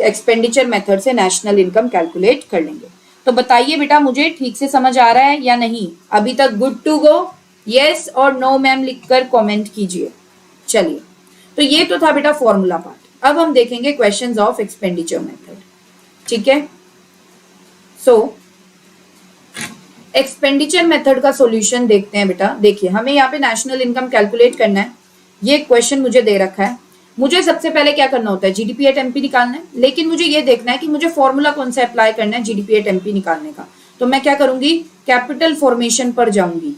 [SPEAKER 1] एक्सपेंडिचर मेथड से नेशनल इनकम कैलकुलेट कर लेंगे। तो बताइए बेटा मुझे ठीक से समझ आ रहा है या नहीं? अभी तक गुड टू गो? यस और नो मैम लिखकर कमेंट कीजिए। चलिए, तो ये तो था बेटा फॉर्मूला पार्ट। अब हम देखेंगे क्वेश्चंस ऑफ एक्सपेंडिचर मेथड, ठीक है। सो एक्सपेंडिचर मेथड का सॉल्यूशन देखते हैं बेटा। देखिए हमें यहाँ पे नेशनल इनकम कैलकुलेट करना है, ये क्वेश्चन मुझे दे रखा है। मुझे सबसे पहले क्या करना होता है, जीडीपी एट एमपी निकालना है, लेकिन मुझे ये देखना है कि मुझे फॉर्मूला कौन सा अप्लाई करना है जीडीपी एट एमपी निकालने का। तो मैं क्या करूंगी, कैपिटल फॉर्मेशन पर जाऊंगी,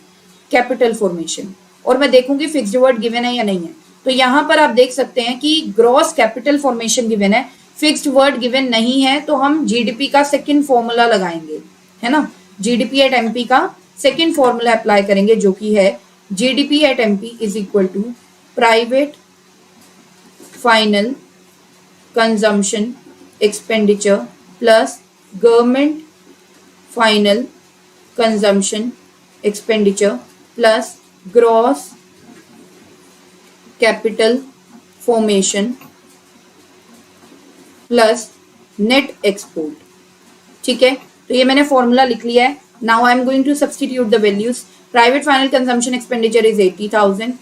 [SPEAKER 1] कैपिटल फॉर्मेशन, और मैं देखूंगी फिक्स्ड वर्ड गिवन है या नहीं है। तो यहाँ पर आप देख सकते हैं कि ग्रॉस कैपिटल फॉर्मेशन गिवन है, फिक्स्ड वर्ड गिवन नहीं है, तो हम जीडीपी का सेकंड फॉर्मूला लगाएंगे, है ना। जीडीपी एट एमपी का सेकंड फॉर्मूला अप्लाई करेंगे, जो कि है GDP at MP is equal to private final consumption expenditure plus government final consumption expenditure plus gross capital formation plus net export, ठीक है। तो ये मैंने फॉर्मूला लिख लिया है। Now I am going to substitute the values. Private final consumption expenditure is 80,000,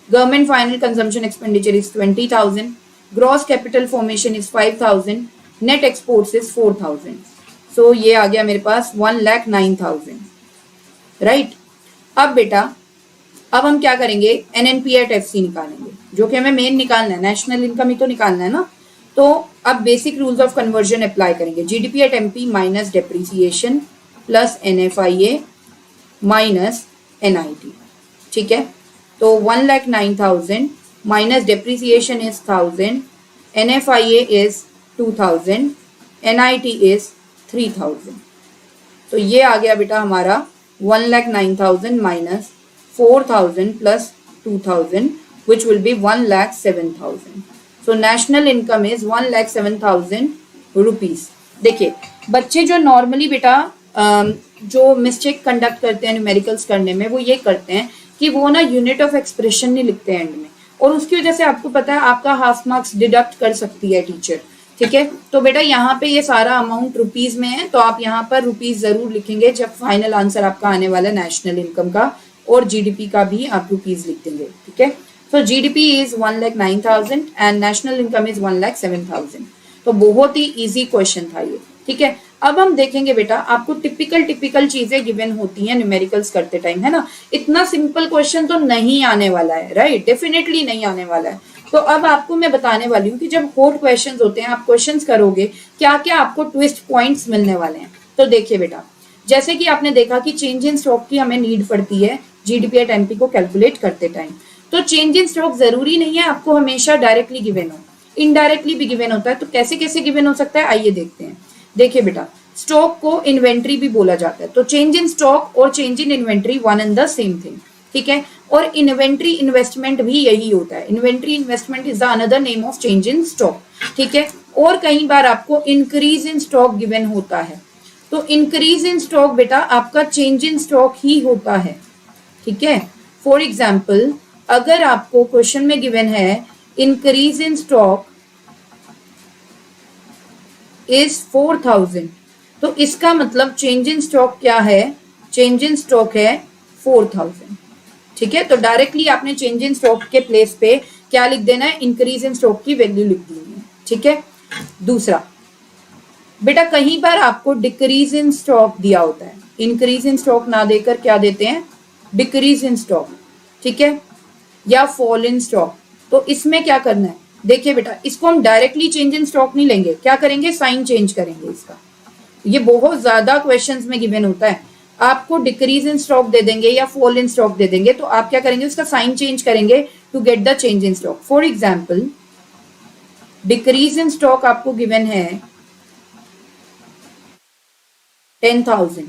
[SPEAKER 1] government final consumption expenditure is 20,000, gross capital formation is 5,000, net exports is 4,000। सो ये आ गया मेरे पास 1,09,000, राइट। अब बेटा अब हम क्या करेंगे, एनएनपी एट एफसी निकालेंगे, जो कि हमें मेन निकालना है, नेशनल इनकम ही तो निकालना है ना। तो अब basic rules of conversion apply करेंगे, GDP at MP minus depreciation plus NFIA minus NIT, ठीक है। तो 1,09,000 minus depreciation is 1,000, NFIA is 2,000, NIT is 3,000। तो ये आ गया बेटा हमारा 1,09,000 minus 4,000 plus 2,000, which will be 1,07,000. So national income is 1,07,000 rupees. देखिए बच्चे जो नॉर्मली बेटा जो मिस्टेक कंडक्ट करते हैं न्यूमेरिकल्स करने में, वो ये करते हैं कि वो ना यूनिट ऑफ एक्सप्रेशन नहीं लिखते हैं एंड में, और उसकी वजह से आपको पता है आपका हाफ मार्क्स डिडक्ट कर सकती है टीचर, ठीक है। तो बेटा यहाँ पे ये सारा अमाउंट रुपीज में है, तो आप यहाँ पर रुपीज जरूर लिखेंगे जब फाइनल आंसर आपका आने वाला है नेशनल इनकम का, और जीडीपी का भी आप रुपीज लिख देंगे, ठीक है। So GDP is 1,09,000 and national income is 1,07,000। तो बहुत ही इजी क्वेश्चन था ये, ठीक है। अब हम देखेंगे बेटा, आपको टिपिकल चीजें गिवन होती हैं न्यूमेरिकल्स करते टाइम, है ना। इतना सिंपल क्वेश्चन तो नहीं आने वाला है, राइट, डेफिनेटली नहीं आने वाला है। तो अब आपको मैं बताने वाली हूँ कि जब हॉट क्वेश्चंस होते हैं, आप क्वेश्चंस करोगे, क्या क्या आपको ट्विस्ट पॉइंट्स मिलने वाले हैं। तो देखिए बेटा, जैसे कि आपने देखा कि चेंज इन स्टॉक की हमें नीड पड़ती है जीडीपी एट एमपी को कैलकुलेट करते टाइम। तो चेंज इन स्टॉक जरूरी नहीं है आपको हमेशा डायरेक्टली गिवन हो, इनडायरेक्टली भी गिवन होता है। तो कैसे कैसे गिवन हो सकता है, आइए देखते हैं। देखिए बेटा, स्टॉक को इन्वेंट्री भी बोला जाता है, तो चेंज इन स्टॉक और change in inventory one and the same thing, ठीक है। और इन्वेंट्री इन्वेस्टमेंट भी यही होता है, inventory investment is the another name of change in stock, ठीक है। और कई बार आपको इंक्रीज इन स्टॉक गिवन होता है, तो इंक्रीज इन स्टॉक बेटा आपका चेंज इन स्टॉक ही होता है, ठीक है। फॉर एग्जाम्पल, अगर आपको क्वेश्चन में गिवन है इंक्रीज इन स्टॉक इज 4000, तो इसका मतलब चेंज इन स्टॉक क्या है, चेंज इन स्टॉक है 4000, ठीक है। तो डायरेक्टली आपने चेंज इन स्टॉक के प्लेस पे क्या लिख देना है, इंक्रीज इन स्टॉक की वैल्यू लिख देनी है, ठीक है। दूसरा बेटा, कहीं बार आपको डिक्रीज इन स्टॉक दिया होता है, इंक्रीज इन स्टॉक ना देकर क्या देते हैं, डिक्रीज इन स्टॉक, ठीक है, या फॉल इन स्टॉक। तो इसमें क्या करना है, देखिए बेटा, इसको हम डायरेक्टली चेंज इन स्टॉक नहीं लेंगे, क्या करेंगे, साइन चेंज करेंगे इसका। ये बहुत ज्यादा क्वेश्चंस में गिवन होता है, आपको डिक्रीज इन स्टॉक दे देंगे या फॉल इन स्टॉक दे देंगे, तो आप क्या करेंगे, उसका साइन चेंज करेंगे to get the change in stock. For example, decrease in stock आपको गिवन है 10,000,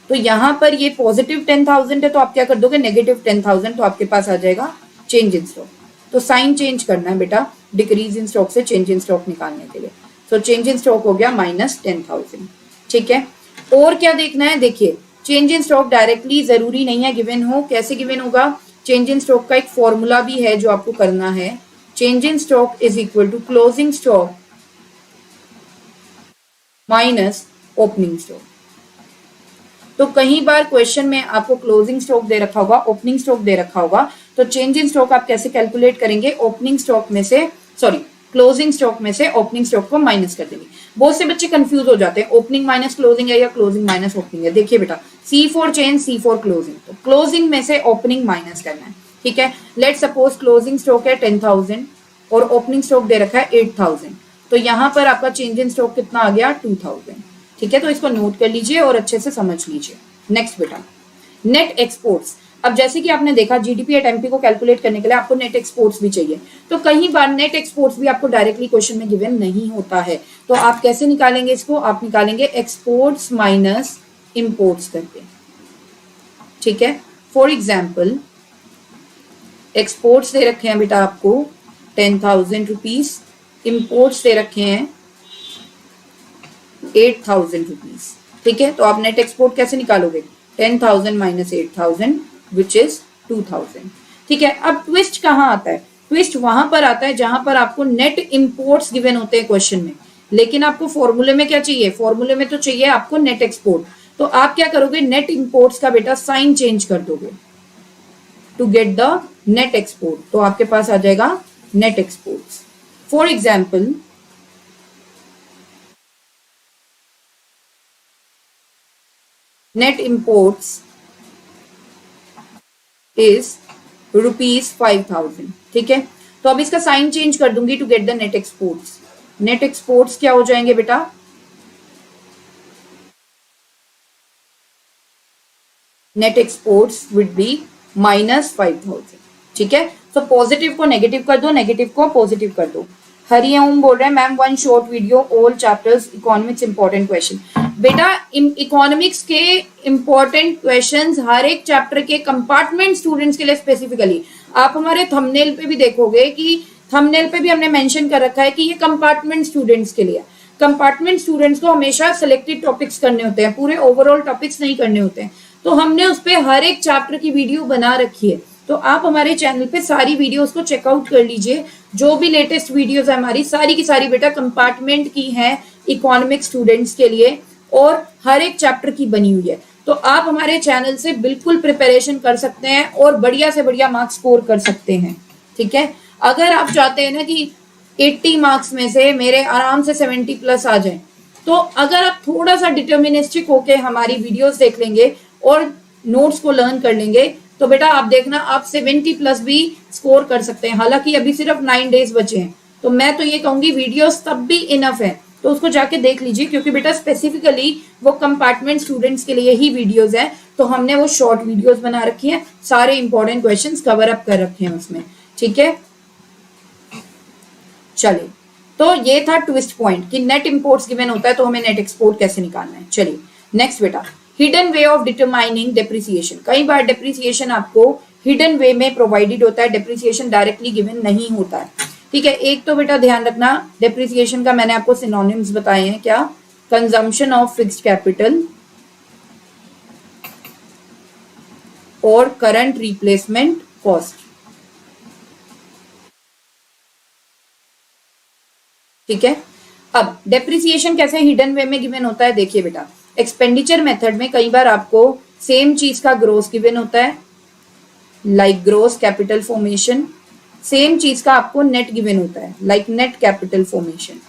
[SPEAKER 1] तो यहां पर ये पॉजिटिव 10,000 है, तो आप क्या कर दोगे, नेगेटिव 10,000, तो आपके पास आ जाएगा चेंज इन स्टॉक। तो साइन चेंज करना है बेटा डिक्रीज इन स्टॉक से चेंज इन स्टॉक निकालने के लिए। तो चेंज इन स्टॉक हो गया -10,000, ठीक है। और क्या देखना है, देखिए चेंज इन स्टॉक डायरेक्टली जरूरी नहीं है गिवन हो, कैसे गिवन होगा, चेंज इन स्टॉक का एक फॉर्मूला भी है जो आपको करना है, change in stock is equal to closing stock minus opening stock. तो कई बार क्वेश्चन में आपको क्लोजिंग स्टॉक दे रखा होगा, ओपनिंग स्टॉक दे रखा होगा, तो चेंज इन स्टॉक आप कैसे कैलकुलेट करेंगे, ओपनिंग स्टॉक में से, सॉरी, क्लोजिंग स्टॉक में से ओपनिंग स्टॉक को माइनस कर देंगे। बहुत से बच्चे कंफ्यूज हो जाते हैं, ओपनिंग माइनस क्लोजिंग है या क्लोजिंग माइनस ओपनिंग है। देखिए बेटा, C4 चेंज, C4 क्लोजिंग, तो क्लोजिंग में से ओपनिंग माइनस करना है, ठीक है। लेट सपोज क्लोजिंग स्टॉक है 10,000 और ओपनिंग स्टॉक दे रखा है 8,000, तो यहां पर आपका चेंज इन स्टॉक कितना आ गया, 2,000, ठीक है। तो इसको नोट कर लीजिए और अच्छे से समझ लीजिए। नेक्स्ट बेटा, नेट एक्सपोर्ट्स। अब जैसे कि आपने देखा जीडीपी एट एमपी को कैलकुलेट करने के लिए आपको नेट एक्सपोर्ट्स भी चाहिए, तो कई बार नेट एक्सपोर्ट्स भी आपको डायरेक्टली क्वेश्चन में गिवन नहीं होता है, तो आप कैसे निकालेंगे इसको, आप निकालेंगे एक्सपोर्ट्स माइनस इंपोर्ट्स करके, ठीक है। फॉर एग्जाम्पल, एक्सपोर्ट्स दे रखे हैं बेटा आपको 10,000 रुपीज, इंपोर्ट्स दे रखे हैं 8,000 रुपीज, ठीक है। तो आप नेट एक्सपोर्ट कैसे निकालोगे, 10,000 माइनस 8,000 विच इज 2,000, ठीक है। अब ट्विस्ट कहाँ आता है, ट्विस्ट वहां पर आता है जहां पर आपको नेट इंपोर्ट्स गिवन होते हैं क्वेश्चन में, लेकिन आपको फॉर्मूले में क्या चाहिए, फॉर्मूले में तो चाहिए आपको नेट एक्सपोर्ट। तो आप क्या करोगे, नेट इंपोर्ट्स का बेटा साइन चेंज कर दोगे to get the net export, तो आपके पास आ जाएगा net exports. For example, net imports is ₹5,000, ठीक है। तो अब इसका साइन चेंज कर दूंगी to get the net exports. Net exports क्या हो जाएंगे बेटा, नेट एक्सपोर्ट्स विड बी -5,000, ठीक है। तो पॉजिटिव को नेगेटिव कर दो, नेगेटिव को पॉजिटिव कर दो। हरिओम बोल रहे हैं ma'am, one short video all chapters economics important question. बेटा इकोनॉमिक्स के इंपॉर्टेंट क्वेश्चंस हर एक चैप्टर के कंपार्टमेंट स्टूडेंट्स के लिए स्पेसिफिकली, आप हमारे थंबनेल पे भी देखोगे कि थंबनेल पे भी हमने मेंशन कर रखा है कि ये कंपार्टमेंट स्टूडेंट्स के लिए। कंपार्टमेंट स्टूडेंट्स को हमेशा सिलेक्टेड टॉपिक्स करने होते हैं, पूरे ओवरऑल टॉपिक्स नहीं करने होते हैं, तो हमने उस पर हर एक चैप्टर की वीडियो बना रखी है। तो आप हमारे चैनल पे सारी वीडियोस को चेकआउट कर लीजिए, जो भी लेटेस्ट वीडियोस है हमारी सारी की सारी बेटा कंपार्टमेंट की है इकोनॉमिक स्टूडेंट्स के लिए, और हर एक चैप्टर की बनी हुई है। तो आप हमारे चैनल से बिल्कुल प्रिपरेशन कर सकते हैं और बढ़िया से बढ़िया मार्क्स स्कोर कर सकते हैं, ठीक है। अगर आप चाहते हैं ना कि 80 मार्क्स में से मेरे आराम से 70 प्लस आ जाए, तो अगर आप थोड़ा सा डिटर्मिनिस्टिक होके हमारी वीडियोस देख लेंगे और नोट्स को लर्न कर लेंगे, तो बेटा आप देखना आप 70 प्लस भी स्कोर कर सकते हैं, हालांकि अभी सिर्फ 9 डेज बचे हैं। तो मैं तो ये कहूंगी वीडियोस तब भी इनफ है, तो उसको जाके देख लीजिए, क्योंकि बेटा स्पेसिफिकली वो कंपार्टमेंट स्टूडेंट्स के लिए ही वीडियोस है, तो हमने वो शॉर्ट वीडियोस बना रखी है, सारे इंपॉर्टेंट क्वेश्चंस कवर अप कर रखे हैं उसमें। ठीक है, चलिए, तो ये था ट्विस्ट पॉइंट कि नेट इंपोर्ट्स गिवन होता है तो हमें नेट एक्सपोर्ट कैसे निकालना है। चलिए नेक्स्ट बेटा, hidden way of determining depreciation. कई बार डेप्रिसिएशन आपको हिडन वे में प्रोवाइडेड होता है, डेप्रिसिएशन डायरेक्टली गिवन नहीं होता है। ठीक है, एक तो बेटा ध्यान रखना डेप्रिसिएशन का मैंने आपको सिनोनिम्स बताए हैं, क्या, कंजम्पशन ऑफ फिक्स्ड कैपिटल और करंट रिप्लेसमेंट कॉस्ट। ठीक है, अब डेप्रिसिएशन कैसे हिडन वे में गिवन होता है, देखिए बेटा एक्सपेंडिचर मेथड में कई बार आपको सेम चीज का ग्रोस गिवन होता है, like gross capital formation, same चीज का आपको नेट गिवन होता है, लाइक नेट कैपिटल फॉर्मेशन।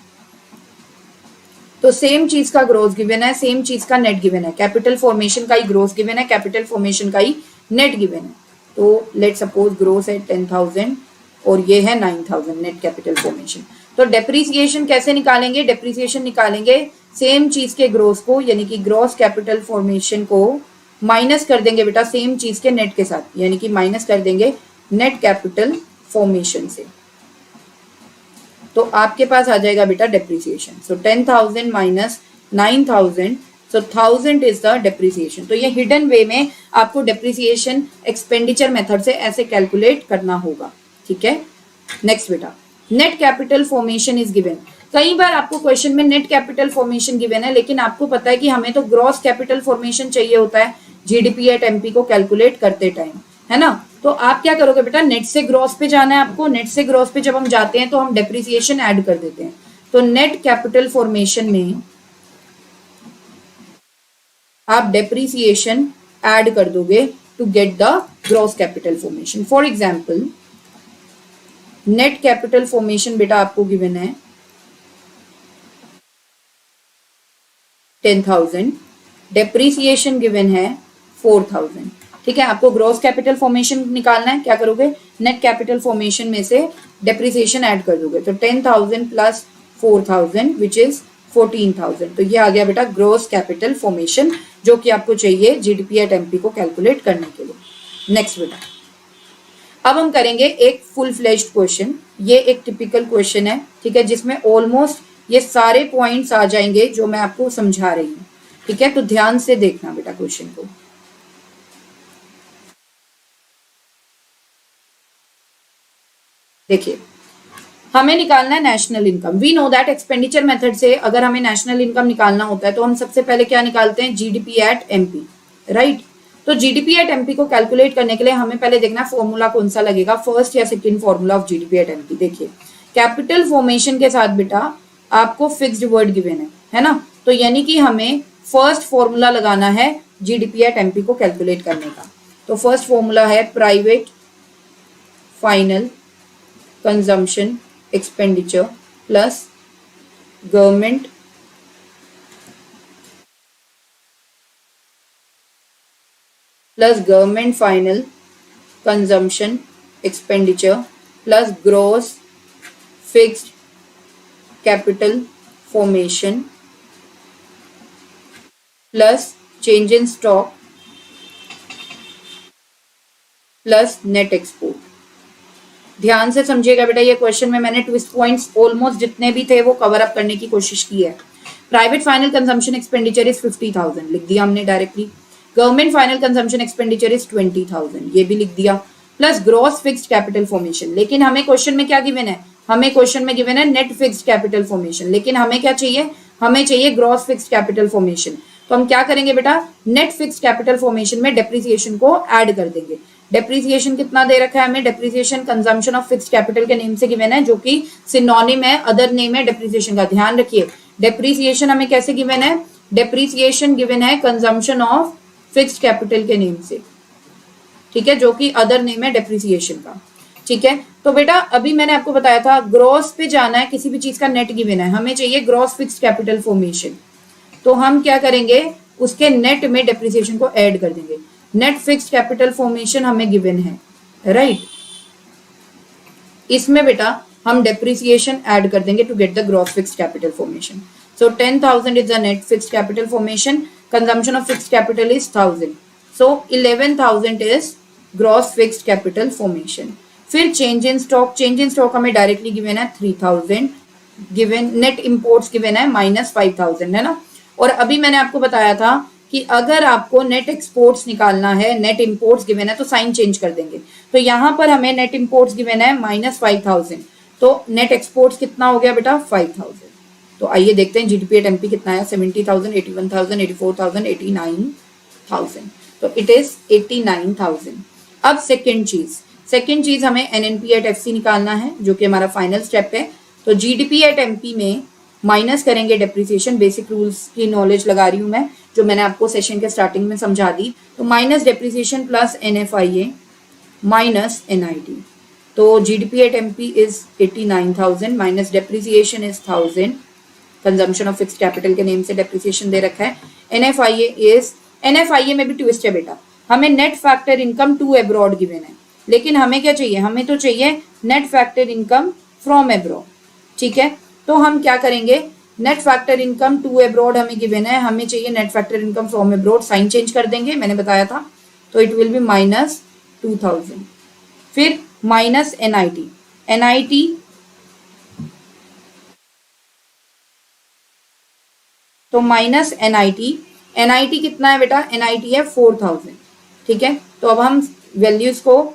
[SPEAKER 1] तो सेम चीज का ग्रोस गिवन है, सेम चीज का नेट गिवन है, कैपिटल फॉर्मेशन का ही ग्रोस गिवन है, कैपिटल फॉर्मेशन का ही नेट गिवन है। तो लेट सपोज ग्रोस है 10,000 और ये है 9,000 नेट कैपिटल फॉर्मेशन। तो डेप्रिसिएशन कैसे निकालेंगे, डेप्रिसिएशन निकालेंगे सेम चीज के ग्रोस को, यानी कि ग्रोस कैपिटल फॉर्मेशन को माइनस कर देंगे बेटा सेम चीज के नेट के साथ, यानी कि माइनस कर देंगे नेट कैपिटल फॉर्मेशन से, तो आपके पास आ जाएगा बेटा depreciation. So 10,000 minus 9,000, so 1000 is the depreciation. तो ये हिडन वे में आपको डेप्रिसिएशन एक्सपेंडिचर मेथड से ऐसे कैलकुलेट करना होगा। ठीक है, नेक्स्ट बेटा, net capital formation is given. कई बार आपको क्वेश्चन में नेट कैपिटल फॉर्मेशन गिवन है, लेकिन आपको पता है कि हमें तो ग्रॉस कैपिटल फॉर्मेशन चाहिए होता है जीडीपी एट एमपी को कैलकुलेट करते टाइम, है ना। तो आप क्या करोगे बेटा, नेट से ग्रॉस पे जाना है आपको, नेट से ग्रॉस पे जब हम जाते हैं तो हम डेप्रिसिएशन ऐड कर देते हैं। तो नेट कैपिटल फॉर्मेशन में आप डेप्रिसिएशन ऐड कर दोगे to get the gross capital formation. For example net capital formation बेटा आपको गिवन है 10,000, डेप्रिसिएशन गिवन है 4,000। ठीक है, आपको ग्रॉस कैपिटल फॉर्मेशन निकालना है, क्या करोगे, नेट कैपिटल फॉर्मेशन में से डेप्रिसिएशन ऐड कर दोगे। तो 10,000 प्लस 4,000 विच इज 14,000। तो ये आ गया बेटा ग्रॉस कैपिटल फॉर्मेशन, जो कि आपको चाहिए जीडीपी एट एमपी को कैलकुलेट करने के लिए। नेक्स्ट बेटा, अब हम करेंगे एक फुल फ्लेज्ड क्वेश्चन। ये एक टिपिकल क्वेश्चन है, ठीक है, जिसमें ऑलमोस्ट ये सारे पॉइंट्स आ जाएंगे जो मैं आपको समझा रही हूँ। ठीक है, तो ध्यान से देखना बेटा क्वेश्चन को। देखिए, हमें निकालना है national income. We know that expenditure method से अगर हमें नेशनल इनकम निकालना होता है तो हम सबसे पहले क्या निकालते हैं, जीडीपी एट एमपी, राइट। तो जीडीपी एट एमपी को कैलकुलेट करने के लिए हमें पहले देखना फॉर्मूला कौन सा लगेगा, फर्स्ट या second formula of GDP at MP. देखिए, कैपिटल फॉर्मेशन के साथ बेटा आपको फिक्स्ड वर्ड गिवन है ना, तो यानी कि हमें फर्स्ट फॉर्मूला लगाना है जीडीपी एट एमपी को कैलकुलेट करने का। तो फर्स्ट फॉर्मूला है private final consumption expenditure plus government final consumption expenditure plus gross fixed capital formation plus change in stock plus net export. ध्यान से समझिएगा बेटा, ये क्वेश्चन में मैंने ट्विस्ट पॉइंट्स ऑलमोस्ट जितने भी थे वो कवर अप करने की कोशिश की है। Private final consumption expenditure is 50,000 लिख दिया हमने directly, government final consumption expenditure is 20,000 ये भी लिख दिया, plus gross fixed capital formation. लेकिन हमें क्वेश्चन में क्या गिवन है, हमें क्वेश्चन में गिवन है नेट फिक्स्ड कैपिटल फॉर्मेशन, लेकिन हमें क्या चाहिए, हमें चाहिए ग्रॉस फिक्स्ड कैपिटल फॉर्मेशन। तो हम क्या करेंगे बेटा, नेट फिक्स्ड कैपिटल फॉर्मेशन में डेप्रिसिएशन को ऐड कर देंगे। डेप्रिसिएशन कितना दे रखा है हमें, depreciation consumption of fixed capital के नेम से गिवन है, जो कि सिनोनिम है, अदर नेम है डेप्रिसिएशन का। ध्यान रखिए, डेप्रिसिएशन हमें कैसे गिवन है, डेप्रिसिएशन गिवन है कंजम्पशन ऑफ फिक्स्ड कैपिटल के नेम से, ठीक है, जो कि अदर नेम है डेप्रिसिएशन का। ठीक है, तो बेटा अभी मैंने आपको बताया था ग्रॉस पे जाना है, किसी भी चीज का नेट गिवन है, हमें चाहिए ग्रॉस फिक्स्ड कैपिटल फॉर्मेशन। तो हम क्या करेंगे, उसके नेट में डेप्रिसिएशन को ऐड कर देंगे। नेट फिक्स्ड कैपिटल फॉर्मेशन हमें गिवन है, राइट। इसमें बेटा हम डेप्रिसिएशन ऐड कर देंगे to get the gross fixed capital formation. So 10,000 is the net fixed capital formation, consumption of fixed capital is 1000, so 11,000 is gross fixed capital formation. फिर change in stock, change in stock हमें directly given है 3000, given net imports given है -5000, है ना। और अभी मैंने आपको बताया था कि अगर आपको नेट एक्सपोर्ट्स निकालना है, नेट इंपोर्ट्स गिवन है तो साइन चेंज कर देंगे। तो यहाँ पर हमें नेट इंपोर्ट्स गिवन है -5000, तो नेट एक्सपोर्ट्स कितना हो गया बेटा 5000। तो आइए देखते हैं जीडीपी एट एमपी कितना है, 70,000, 81,000, 84,000, 89,000, तो इट इज 89,000। अब सेकेंड चीज हमें एनएनपी एट एफसी निकालना है, जो कि हमारा फाइनल स्टेप है। तो जीडीपी एट एमपी में माइनस करेंगे डेप्रिसिएशन, बेसिक रूल्स की नॉलेज लगा रही हूं मैं, जो मैंने आपको सेशन के स्टार्टिंग में समझा दी। तो minus depreciation plus NFIA minus NIT, तो GDP at MP is 89,000 minus depreciation is 1000, consumption of fixed capital के नेम से डेप्रिसिएशन दे रखा है। एनएफआईए इज, एनएफआईए में भी ट्विस्ट है बेटा, हमें net factor income to abroad given है, लेकिन हमें क्या चाहिए, हमें तो चाहिए net factor income from abroad, ठीक है। तो हम क्या करेंगे, net factor income to abroad हमें गिवन है, हमें चाहिए net factor income from abroad, sign change कर देंगे, मैंने बताया था। तो इट विल बी -2000, फिर माइनस एनआईटी, एनआईटी तो माइनस एनआईटी, एनआईटी कितना है बेटा, एनआईटी है 4000, ठीक है। तो अब हम वैल्यूज को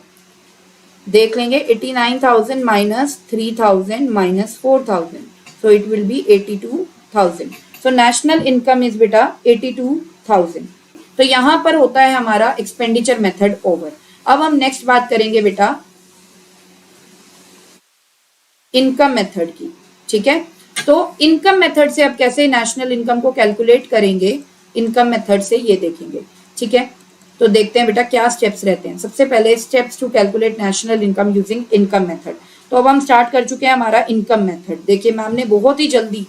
[SPEAKER 1] देख लेंगे, 89,000 minus 3,000 minus 4,000, so it will be 82,000. So national income is बेटा 82,000. तो यहाँ पर होता है हमारा एक्सपेंडिचर मेथड ओवर। अब हम नेक्स्ट बात करेंगे बेटा इनकम मेथड की, ठीक है। तो इनकम मेथड से अब कैसे नेशनल इनकम को कैलकुलेट करेंगे, इनकम मेथड से ये देखेंगे, ठीक है। तो देखते हैं बेटा क्या स्टेप्स रहते हैं। सबसे पहले steps to calculate national income using income method. तो अब हम स्टार्ट कर चुके हैं हमारा इनकम मेथड। देखिए मैम ने बहुत ही जल्दी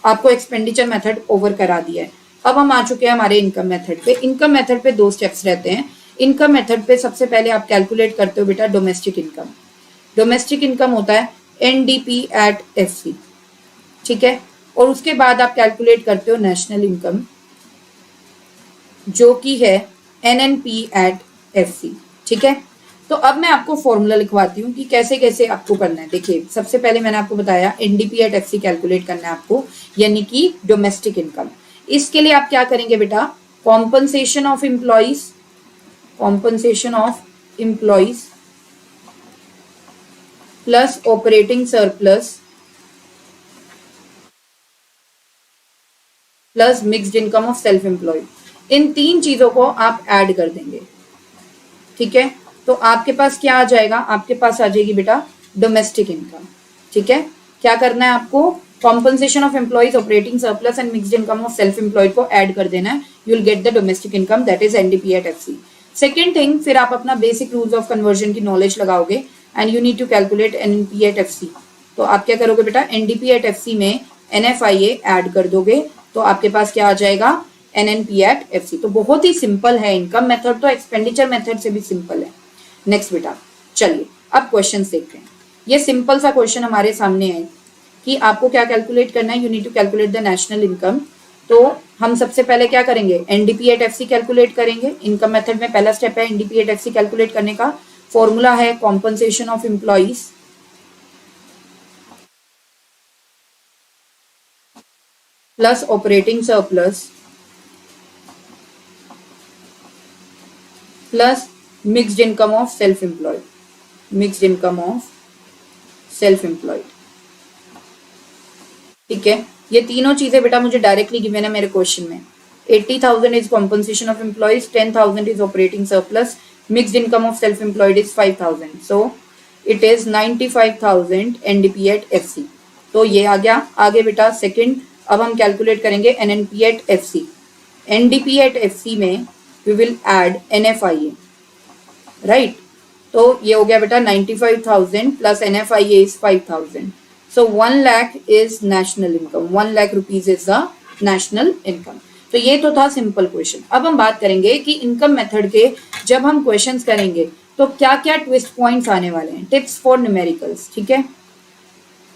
[SPEAKER 1] आपको एक्सपेंडिचर मेथड ओवर करा दिया है। अब हम आ चुके हैं हमारे इनकम मेथड पे। इनकम मेथड पे 2 स्टेप्स रहते हैं। इनकम मेथड पे सबसे पहले आप कैलकुलेट करते हो बेटा डोमेस्टिक इनकम। डोमेस्टिक इनकम होता है एनडीपी एट एफसी, ठीक है। और उसके बाद आप कैलकुलेट करते हो नेशनल इनकम, जो कि है एनएनपी एट एफसी, ठीक है। तो अब मैं आपको फॉर्मूला लिखवाती हूँ कि कैसे कैसे आपको करना है। देखिए सबसे पहले मैंने आपको बताया एनडीपी एट एफसी कैलकुलेट करना है आपको, यानी कि डोमेस्टिक इनकम। इसके लिए आप क्या करेंगे बेटा, compensation of employees, compensation of employees plus operating surplus plus mixed income of self employed, इन 3 चीजों को आप ऐड कर देंगे, ठीक है। तो आपके पास क्या आ जाएगा, आपके पास आ जाएगी बेटा डोमेस्टिक इनकम, ठीक है। क्या करना है आपको, compensation of employees, operating surplus and mixed income of self employed को ऐड कर देना है। You will get the domestic income, that is NDP at FC. Second thing, फिर आप अपना बेसिक रूल्स ऑफ कन्वर्जन की नॉलेज लगाओगे and you need to calculate NP at FC. तो आप क्या करोगे बेटा, एनडीपी एट एफसी में एनएफआईए ऐड कर दोगे, तो आपके पास क्या आ जाएगा, एनएनपी एट एफसी। तो बहुत ही सिंपल है इनकम मेथड, तो एक्सपेंडिचर मेथड से भी सिंपल है। नेक्स्ट बेटा चलिए अब क्वेश्चन देखते हैं। ये सिंपल सा क्वेश्चन हमारे सामने है कि आपको क्या कैलकुलेट करना है, you need to calculate the national income. तो हम सबसे पहले क्या करेंगे, एनडीपी एट एफसी कैलकुलेट करेंगे। इनकम मेथड में पहला स्टेप है एनडीपी एट एफसी कैलकुलेट करने का। फॉर्मूला है compensation of employees plus operating surplus plus mixed income of self employed, mixed income of self employed, ठीक है। ये तीनों चीजें बेटा मुझे डायरेक्टली गिवन है मेरे क्वेश्चन में। 80,000 is compensation of employees, 10,000 is operating surplus, mixed income of self employed is 5,000, so it is 95,000 NDP at FC. तो ये आ गया। आगे बेटा सेकंड, अब हम कैलकुलेट करेंगे NNP at FC. NDP at FC में we will add NFIA, right. तो ये हो गया बेटा 95,000 plus NFIA is 5,000, so 1 lakh is national income, 1 lakh rupees is the national income. तो तो ये तो था सिंपल क्वेश्चन। अब हम बात करेंगे कि इनकम मेथड के जब हम क्वेश्चंस करेंगे तो क्या क्या ट्विस्ट पॉइंट्स आने वाले हैं, टिप्स फॉर न्यूमेरिकल्स। ठीक है,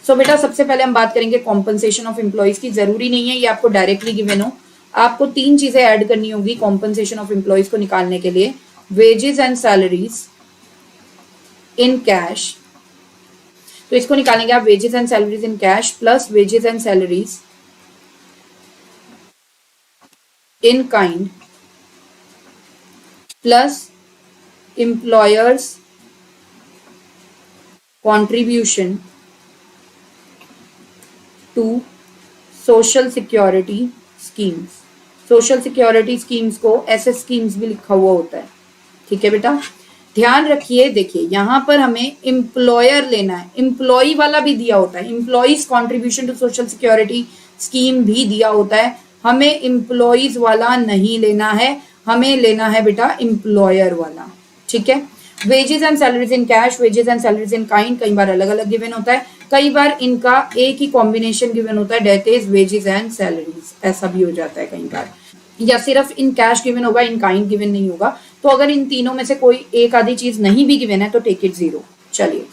[SPEAKER 1] सो बेटा सबसे पहले हम बात करेंगे कॉम्पनसेशन ऑफ एम्प्लॉइज की। जरूरी नहीं है ये आपको डायरेक्टली गिवन हो, आपको 3 चीजें ऐड करनी होगी कॉम्पनसेशन ऑफ एम्प्लॉइज को निकालने के लिए। Wages and salaries in cash, तो इसको निकालेंगे आप wages and salaries in cash plus wages and salaries in kind plus employers contribution to social security schemes. Social security schemes को एसएस स्कीम्स भी लिखा हुआ होता है। ठीक है बेटा, ध्यान रखिए, देखिए यहां पर हमें एम्प्लॉयर लेना है, एम्प्लॉय वाला भी दिया होता है, employees contribution to social security scheme भी दिया होता है, हमें एम्प्लॉयज वाला नहीं लेना है, हमें लेना है बेटा एम्प्लॉयर वाला। ठीक है, wages and salaries in cash, wages and salaries in kind कई बार अलग अलग गिवन होता है, कई बार इनका एक ही कॉम्बिनेशन गिवन होता है, that is wages and salaries, ऐसा भी हो जाता है कई बार, या सिर्फ इन कैश गिवन होगा, इन काइंड गिवन नहीं होगा। तो अगर इन तीनों में से कोई एक आधी चीज नहीं भी गिवन है तो टेक इट 0। चलिए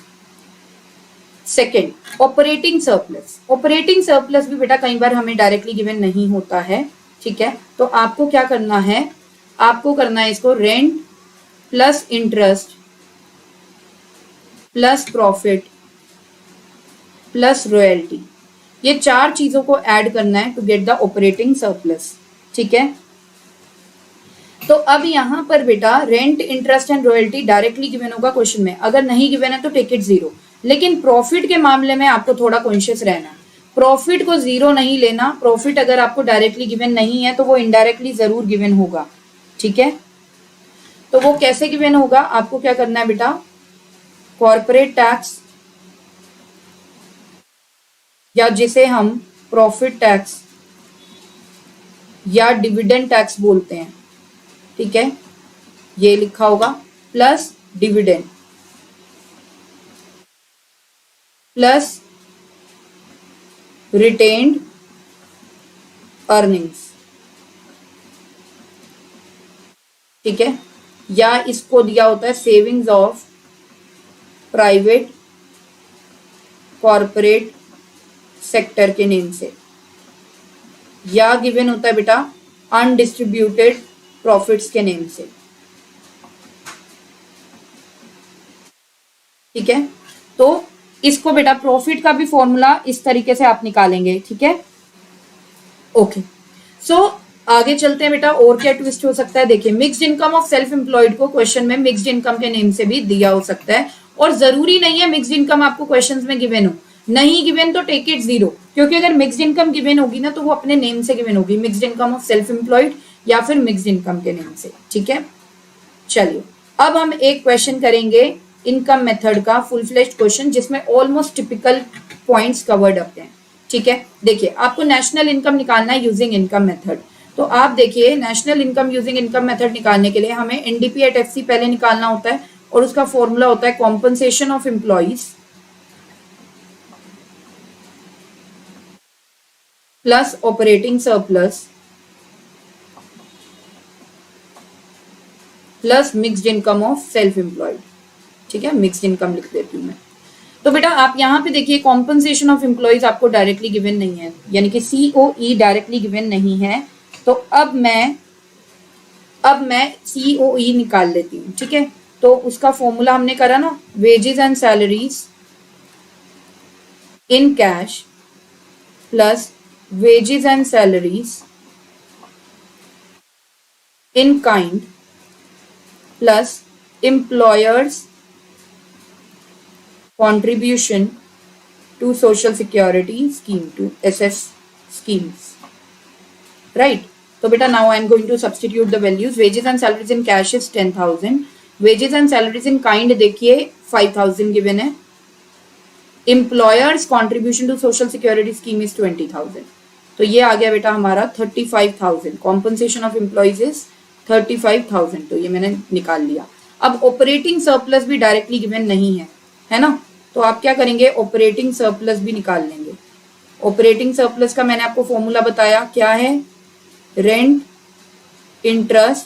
[SPEAKER 1] second, operating surplus. Operating surplus भी बेटा कई बार हमें डायरेक्टली गिवन नहीं होता है। ठीक है, तो आपको क्या करना है, आपको करना है इसको rent plus interest plus profit plus royalty, ये 4 चीजों को ऐड करना है to get the operating surplus. ठीक है, तो अब यहां पर बेटा rent interest and royalty directly given होगा क्वेश्चन में, अगर नहीं गिवन है तो टेक इट 0। लेकिन प्रॉफिट के मामले में आपको थोड़ा कॉन्शियस रहना है, प्रॉफिट को 0 नहीं लेना। प्रॉफिट अगर आपको डायरेक्टली गिवन नहीं है तो वो इनडायरेक्टली जरूर गिवन होगा। ठीक है, तो वो कैसे गिवन होगा, आपको क्या करना है बेटा, कॉर्पोरेट टैक्स या जिसे हम प्रॉफिट टैक्स या डिविडेंड टैक्स बोलते हैं, ठीक है, ये लिखा होगा, plus dividend plus retained earnings. ठीक है, या इसको दिया होता है savings of private corporate sector के नेम से, या गिवन होता है बेटा अनडिस्ट्रीब्यूटेड प्रॉफिट्स के नेम से। ठीक है, तो इसको बेटा प्रॉफिट का भी फॉर्मूला इस तरीके से आप निकालेंगे। ठीक है, ओके, सो आगे चलते हैं बेटा, और क्या ट्विस्ट हो सकता है। देखिए mixed income of self employed को क्वेश्चन में मिक्स्ड इनकम के नेम से भी दिया हो सकता है, और जरूरी नहीं है मिक्स्ड इनकम आपको क्वेश्चंस में गिवन हो, नहीं गिवन तो टेक इट 0, क्योंकि अगर मिक्स्ड इनकम गिवन होगी ना तो वो अपने नेम से गिवन होगी, mixed income of self employed या फिर मिक्स्ड इनकम के नेम से। ठीक है, चलिए अब हम एक क्वेश्चन करेंगे इनकम मेथड का, फुल फ्लेज्ड क्वेश्चन जिसमें almost typical points covered up हैं। ठीक है, देखिए आपको नेशनल इनकम निकालना है यूजिंग इनकम मेथड, तो आप देखिए national income using income method निकालने के लिए हमें एनडीपी एट एफसी पहले निकालना होता है, और उसका फॉर्मूला होता है compensation of employees plus operating surplus plus mixed income of self employed. ठीक है, मिक्स्ड इनकम लिख देती हूं मैं। तो बेटा आप यहाँ पे देखिए कॉम्पनसेशन ऑफ एम्प्लॉइज आपको डायरेक्टली गिवन नहीं है, यानी कि सीओई डायरेक्टली गिवन नहीं है, तो अब मैं सीओई निकाल लेती हूँ। ठीक है, तो उसका फॉर्मूला हमने करा ना, wages and salaries in cash plus wages and salaries in kind plus employers contribution to social security scheme, to SS schemes, right? So beta now I am going to substitute the values. Wages and salaries in cash is 10,000, wages and salaries in kind देखिए 5,000 given है, employers contribution to social security scheme is 20,000, तो ये आ गया बेटा हमारा 35,000, compensation of employees is 35,000, तो ये मैंने निकाल लिया। अब ऑपरेटिंग सरप्लस भी डायरेक्टली गिवन नहीं है ना, तो आप क्या करेंगे, ऑपरेटिंग सरप्लस भी निकाल लेंगे। ऑपरेटिंग सरप्लस का मैंने आपको फॉर्मूला बताया क्या है, rent, interest,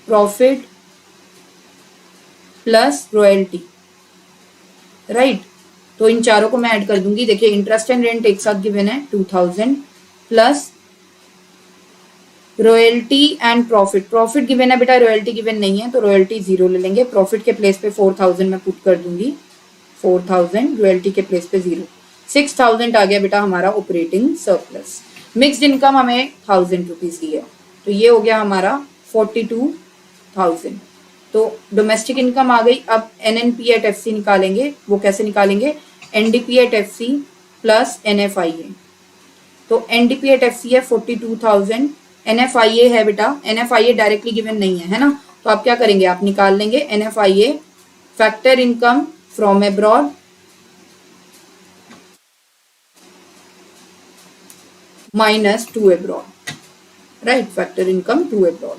[SPEAKER 1] profit plus royalty, right. तो इन चारों को मैं ऐड कर दूंगी। देखिए इंटरेस्ट एंड रेंट एक साथ गिवन है 2000 plus royalty and profit. Profit given है बेटा, रॉयल्टी गिवन नहीं है, तो रॉयल्टी 0 ले लेंगे। प्रॉफिट के प्लेस पे 4000 मैं पुट कर दूंगी, 4000, रॉयल्टी के प्लेस पे 0, 6000 आ गया बेटा हमारा ऑपरेटिंग सरप्लस। मिक्स्ड इनकम हमें 1000 रुपीज दी है, तो ये हो गया हमारा 42,000। तो डोमेस्टिक इनकम आ गई। अब एनएनपी एट एफसी निकालेंगे। वो कैसे निकालेंगे? NDP at FC plus NFIA. तो एनडीपी एट एफसी है 42,000, एनएफआईए है बेटा, एनएफआईए डायरेक्टली गिवन नहीं है, है ना, तो आप क्या करेंगे, आप निकाल लेंगे NFIA factor income from abroad minus to abroad, right, factor income to abroad.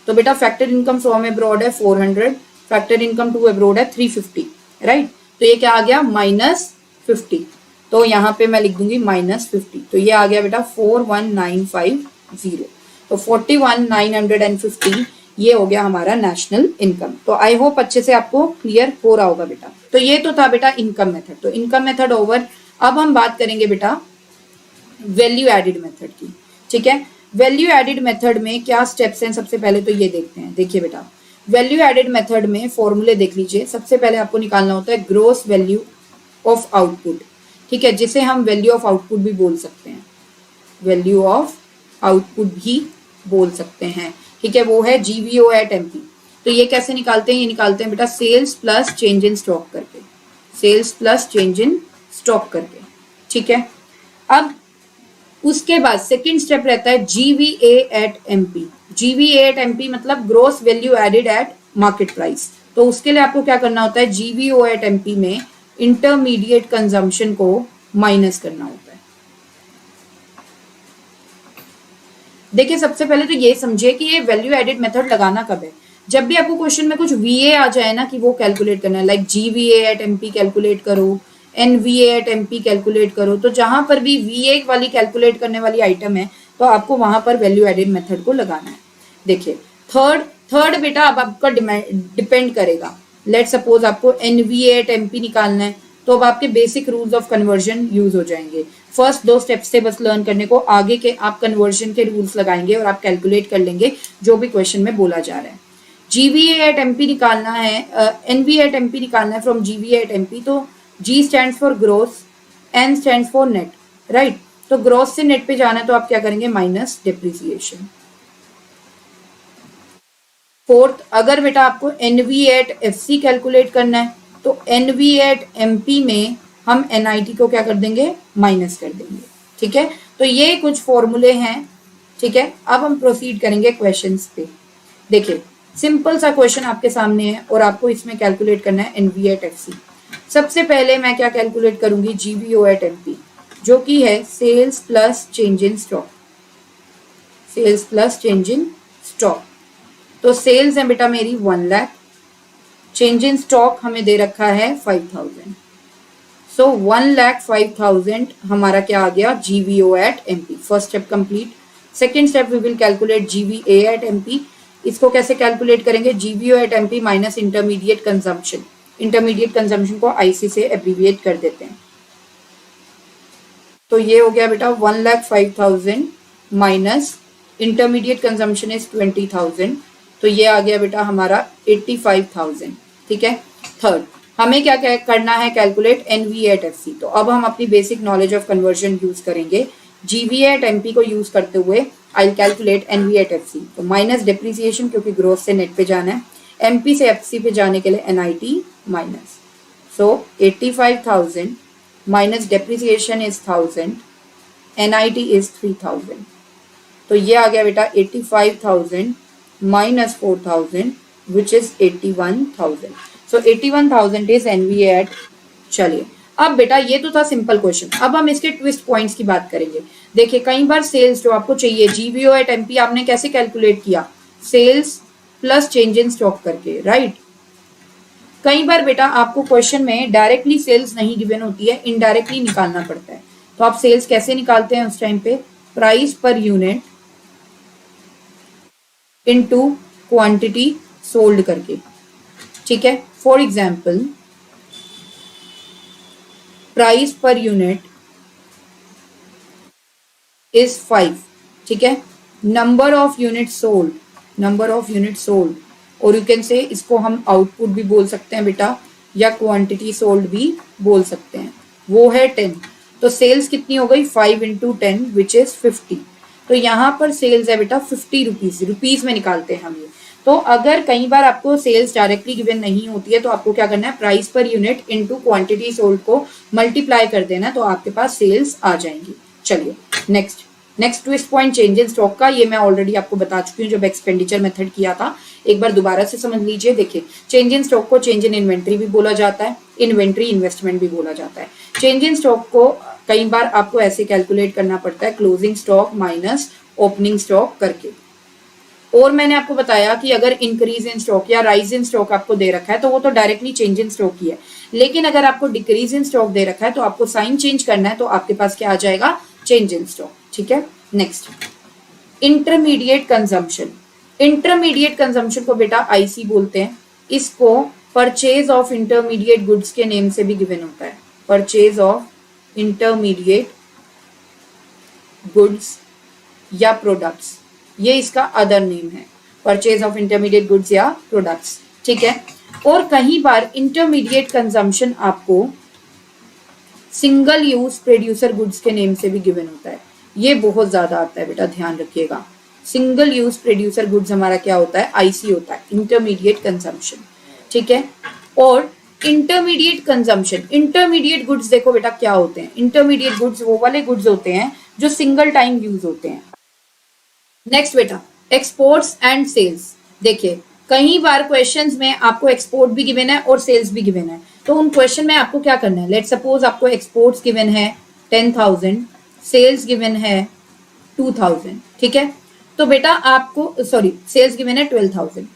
[SPEAKER 1] तो बेटा फैक्टर इनकम फ्रॉम अब्रॉड है 400, फैक्टर इनकम टू अब्रॉड है 350, राइट। तो ये क्या आ गया? -50। तो यहाँ पे मैं लिख दूंगी -50। तो ये आ गया बेटा 41950। तो 41,950 ये हो गया हमारा नेशनल इनकम। तो आई होप अच्छे से आपको क्लियर हो रहा होगा बेटा। तो ये तो था बेटा इनकम मेथड। तो इनकम मेथड ओवर। अब हम बात करेंगे बेटा वैल्यू एडिड मेथड की, ठीक है। वैल्यू एडिड मेथड में क्या स्टेप्स हैं, सबसे पहले तो ये देखते हैं। देखिए बेटा वैल्यू एडिड मेथड में फॉर्मूले देख लीजिए। सबसे पहले आपको निकालना होता है ग्रोस वैल्यू ऑफ आउटपुट, ठीक है, जिसे हम वैल्यू ऑफ आउटपुट भी बोल सकते हैं, वैल्यू ऑफ आउटपुट भी बोल सकते हैं, ठीक है। वो है जीवीओ एट एमपी। तो ये कैसे निकालते हैं? ये निकालते हैं बेटा sales plus change in stock करके, sales plus change in stock करके, ठीक है। अब उसके बाद सेकंड स्टेप रहता है GVA at MP. GVA at MP मतलब gross value added at market price. तो उसके लिए आपको क्या करना होता है? जीवीओ एट एमपी में इंटरमीडिएट कंजम्पशन को माइनस करना होता है। देखिए सबसे पहले तो ये समझिए कि ये वैल्यू एडेड मेथड लगाना कब है? जब भी आपको क्वेश्चन में कुछ वीए आ जाए ना कि वो कैलकुलेट करना है, like GVA at MP calculate करो, एनवीए एट एमपी कैलकुलेट करो, तो जहां पर भी वीए वाली कैलकुलेट करने वाली आइटम है तो आपको वहां पर वैल्यू एडेड मेथड को लगाना है। देखिए थर्ड बेटा अब आपका डिपेंड करेगा। लेट सपोज आपको एनवीए एट एमपी निकालना है, तो अब आपके basic rules of conversion use हो जाएंगे। फर्स्ट 2 स्टेप्स से बस लर्न करने को, आगे के आप कन्वर्जन के रूल्स लगाएंगे और आप कैलकुलेट कर लेंगे जो भी क्वेश्चन में बोला जा रहा है। जीवीए एट एमपी निकालना है, एनवीए एट एमपी निकालना है फ्रॉम जीवीए एट एमपी। तो G stands for gross, N stands for net, right. तो ग्रोस से नेट पे जाना है तो आप क्या करेंगे? Minus depreciation. फोर्थ, अगर बेटा आपको एनवी एट एफसी कैलकुलेट करना है तो एनवी एट एमपी में हम एनआईटी को क्या कर देंगे? माइनस कर देंगे, ठीक है। तो ये कुछ फॉर्मूले हैं, ठीक है। अब हम प्रोसीड करेंगे क्वेश्चंस पे। देखिए सिंपल सा क्वेश्चन आपके सामने है और आपको इसमें कैलकुलेट करना है एनवी एट एफसी। सबसे पहले मैं क्या कैलकुलेट करूंगी? जीवीओ एट एमपी, जो कि है sales plus change in stock, sales plus change in stock. तो सेल्स है बेटा मेरी 1 लाख, चेंज इन स्टॉक हमें दे रखा है 5000। सो 1,05,000 हमारा क्या आ गया? GVO at MP. First step complete. Second step we will calculate GVA at MP. इसको कैसे कैलकुलेट करेंगे? GVO at MP minus intermediate consumption. Intermediate consumption को आईसी से एब्रीविएट कर देते हैं। तो ये हो गया बेटा 1,05,000 माइनस इंटरमीडिएट कंजम्पशन इज 20,000, तो ये आ गया बेटा हमारा 85,000, ठीक है। थर्ड हमें क्या करना है? Calculate NVA at FC. तो अब हम अपनी basic knowledge of conversion use करेंगे। जीवीए एट एमपी को यूज करते हुए I will calculate NVA at FC. तो माइनस डेप्रिसिएशन, क्योंकि ग्रोथ से नेट पे जाना है, एमपी से एफसी पे जाने के लिए NIT minus. So 85,000 minus depreciation is 1000, NIT is 3000। तो ये आ गया बेटा 85,000 minus 4,000 which is 81,000। So 81,000 is NVA at. चलिए अब बेटा ये तो था सिंपल क्वेश्चन। अब हम इसके ट्विस्ट पॉइंट्स की बात करेंगे। देखिए कई बार सेल्स जो आपको चाहिए, जीवीओ एट एमपी आपने कैसे कैलकुलेट किया? Sales plus change in stock करके, राइट। कई बार बेटा आपको क्वेश्चन में डायरेक्टली सेल्स नहीं गिवन होती है, इनडायरेक्टली निकालना पड़ता है। तो आप सेल्स कैसे निकालते हैं उस टाइम पे? Price per unit into quantity sold करके, ठीक है। For example price per unit is 5, ठीक है। Number of unit sold, number of unit sold, और यू कैन से इसको हम आउटपुट भी बोल सकते हैं बेटा, या क्वांटिटी सोल्ड भी बोल सकते हैं, वो है 10। तो सेल्स कितनी हो गई 5 इंटू 10 विच इज 50। तो यहाँ पर सेल्स है बेटा 50 रुपीज, रुपीज में निकालते हैं हम ये। तो अगर कई बार आपको सेल्स डायरेक्टली गिवन नहीं होती है तो आपको क्या करना है, price per unit into quantity sold को मल्टीप्लाई कर देना, तो आपके पास सेल्स आ जाएंगी। चलिए next twist point change in stock का, ये मैं ऑलरेडी आपको बता चुकी हूँ जब एक्सपेंडिचर मेथड किया था, एक बार दोबारा से समझ लीजिए। देखिए चेंज इन स्टॉक को चेंज इन इन्वेंट्री भी बोला जाता है, इन्वेंट्री इन्वेस्टमेंट भी बोला जाता है। चेंज इन स्टॉक को कई बार आपको ऐसे कैलकुलेट करना पड़ता है, closing stock minus opening stock करके। और मैंने आपको बताया कि अगर इंक्रीज इन स्टॉक या राइज इन स्टॉक आपको दे रखा है तो वो तो डायरेक्टली चेंज इन स्टॉक ही है, लेकिन अगर आपको डिक्रीज इन स्टॉक दे रखा है तो आपको साइन चेंज करना है, तो आपके पास क्या आ जाएगा, चेंज इन स्टॉक, ठीक है। Next intermediate consumption, intermediate consumption को बेटा आईसी बोलते हैं। इसको परचेज ऑफ इंटरमीडिएट गुड्स के नेम से भी गिवन होता है, परचेज ऑफ इंटरमीडिएट गुड्स या प्रोडक्ट्स, ये इसका अदर नेम है, परचेज ऑफ इंटरमीडिएट गुड्स या प्रोडक्ट्स, ठीक है। और कई बार इंटरमीडिएट कंजम्पशन आपको सिंगल यूज प्रोड्यूसर गुड्स के नेम से भी गिवन होता है, ये बहुत ज्यादा आता है बेटा, ध्यान रखिएगा। सिंगल यूज प्रोड्यूसर गुड्स हमारा क्या होता है, आईसी होता है, इंटरमीडिएट कंजम्पशन, ठीक है। और इंटरमीडिएट कंजम्पशन, इंटरमीडिएट गुड्स देखो बेटा क्या होते हैं, इंटरमीडिएट गुड्स वो वाले गुड्स होते हैं जो सिंगल टाइम यूज होते हैं। नेक्स्ट बेटा एक्सपोर्ट्स एंड सेल्स, देखिए कई बार क्वेश्चंस में आपको एक्सपोर्ट भी गिवन है और सेल्स भी गिवन है, तो उन क्वेश्चन में आपको क्या करना है, लेट सपोज आपको एक्सपोर्ट्स गिवन है 10,000, सेल्स गिवन है 2,000, ठीक है। तो बेटा आपको सेल्स गिवन है 12,000,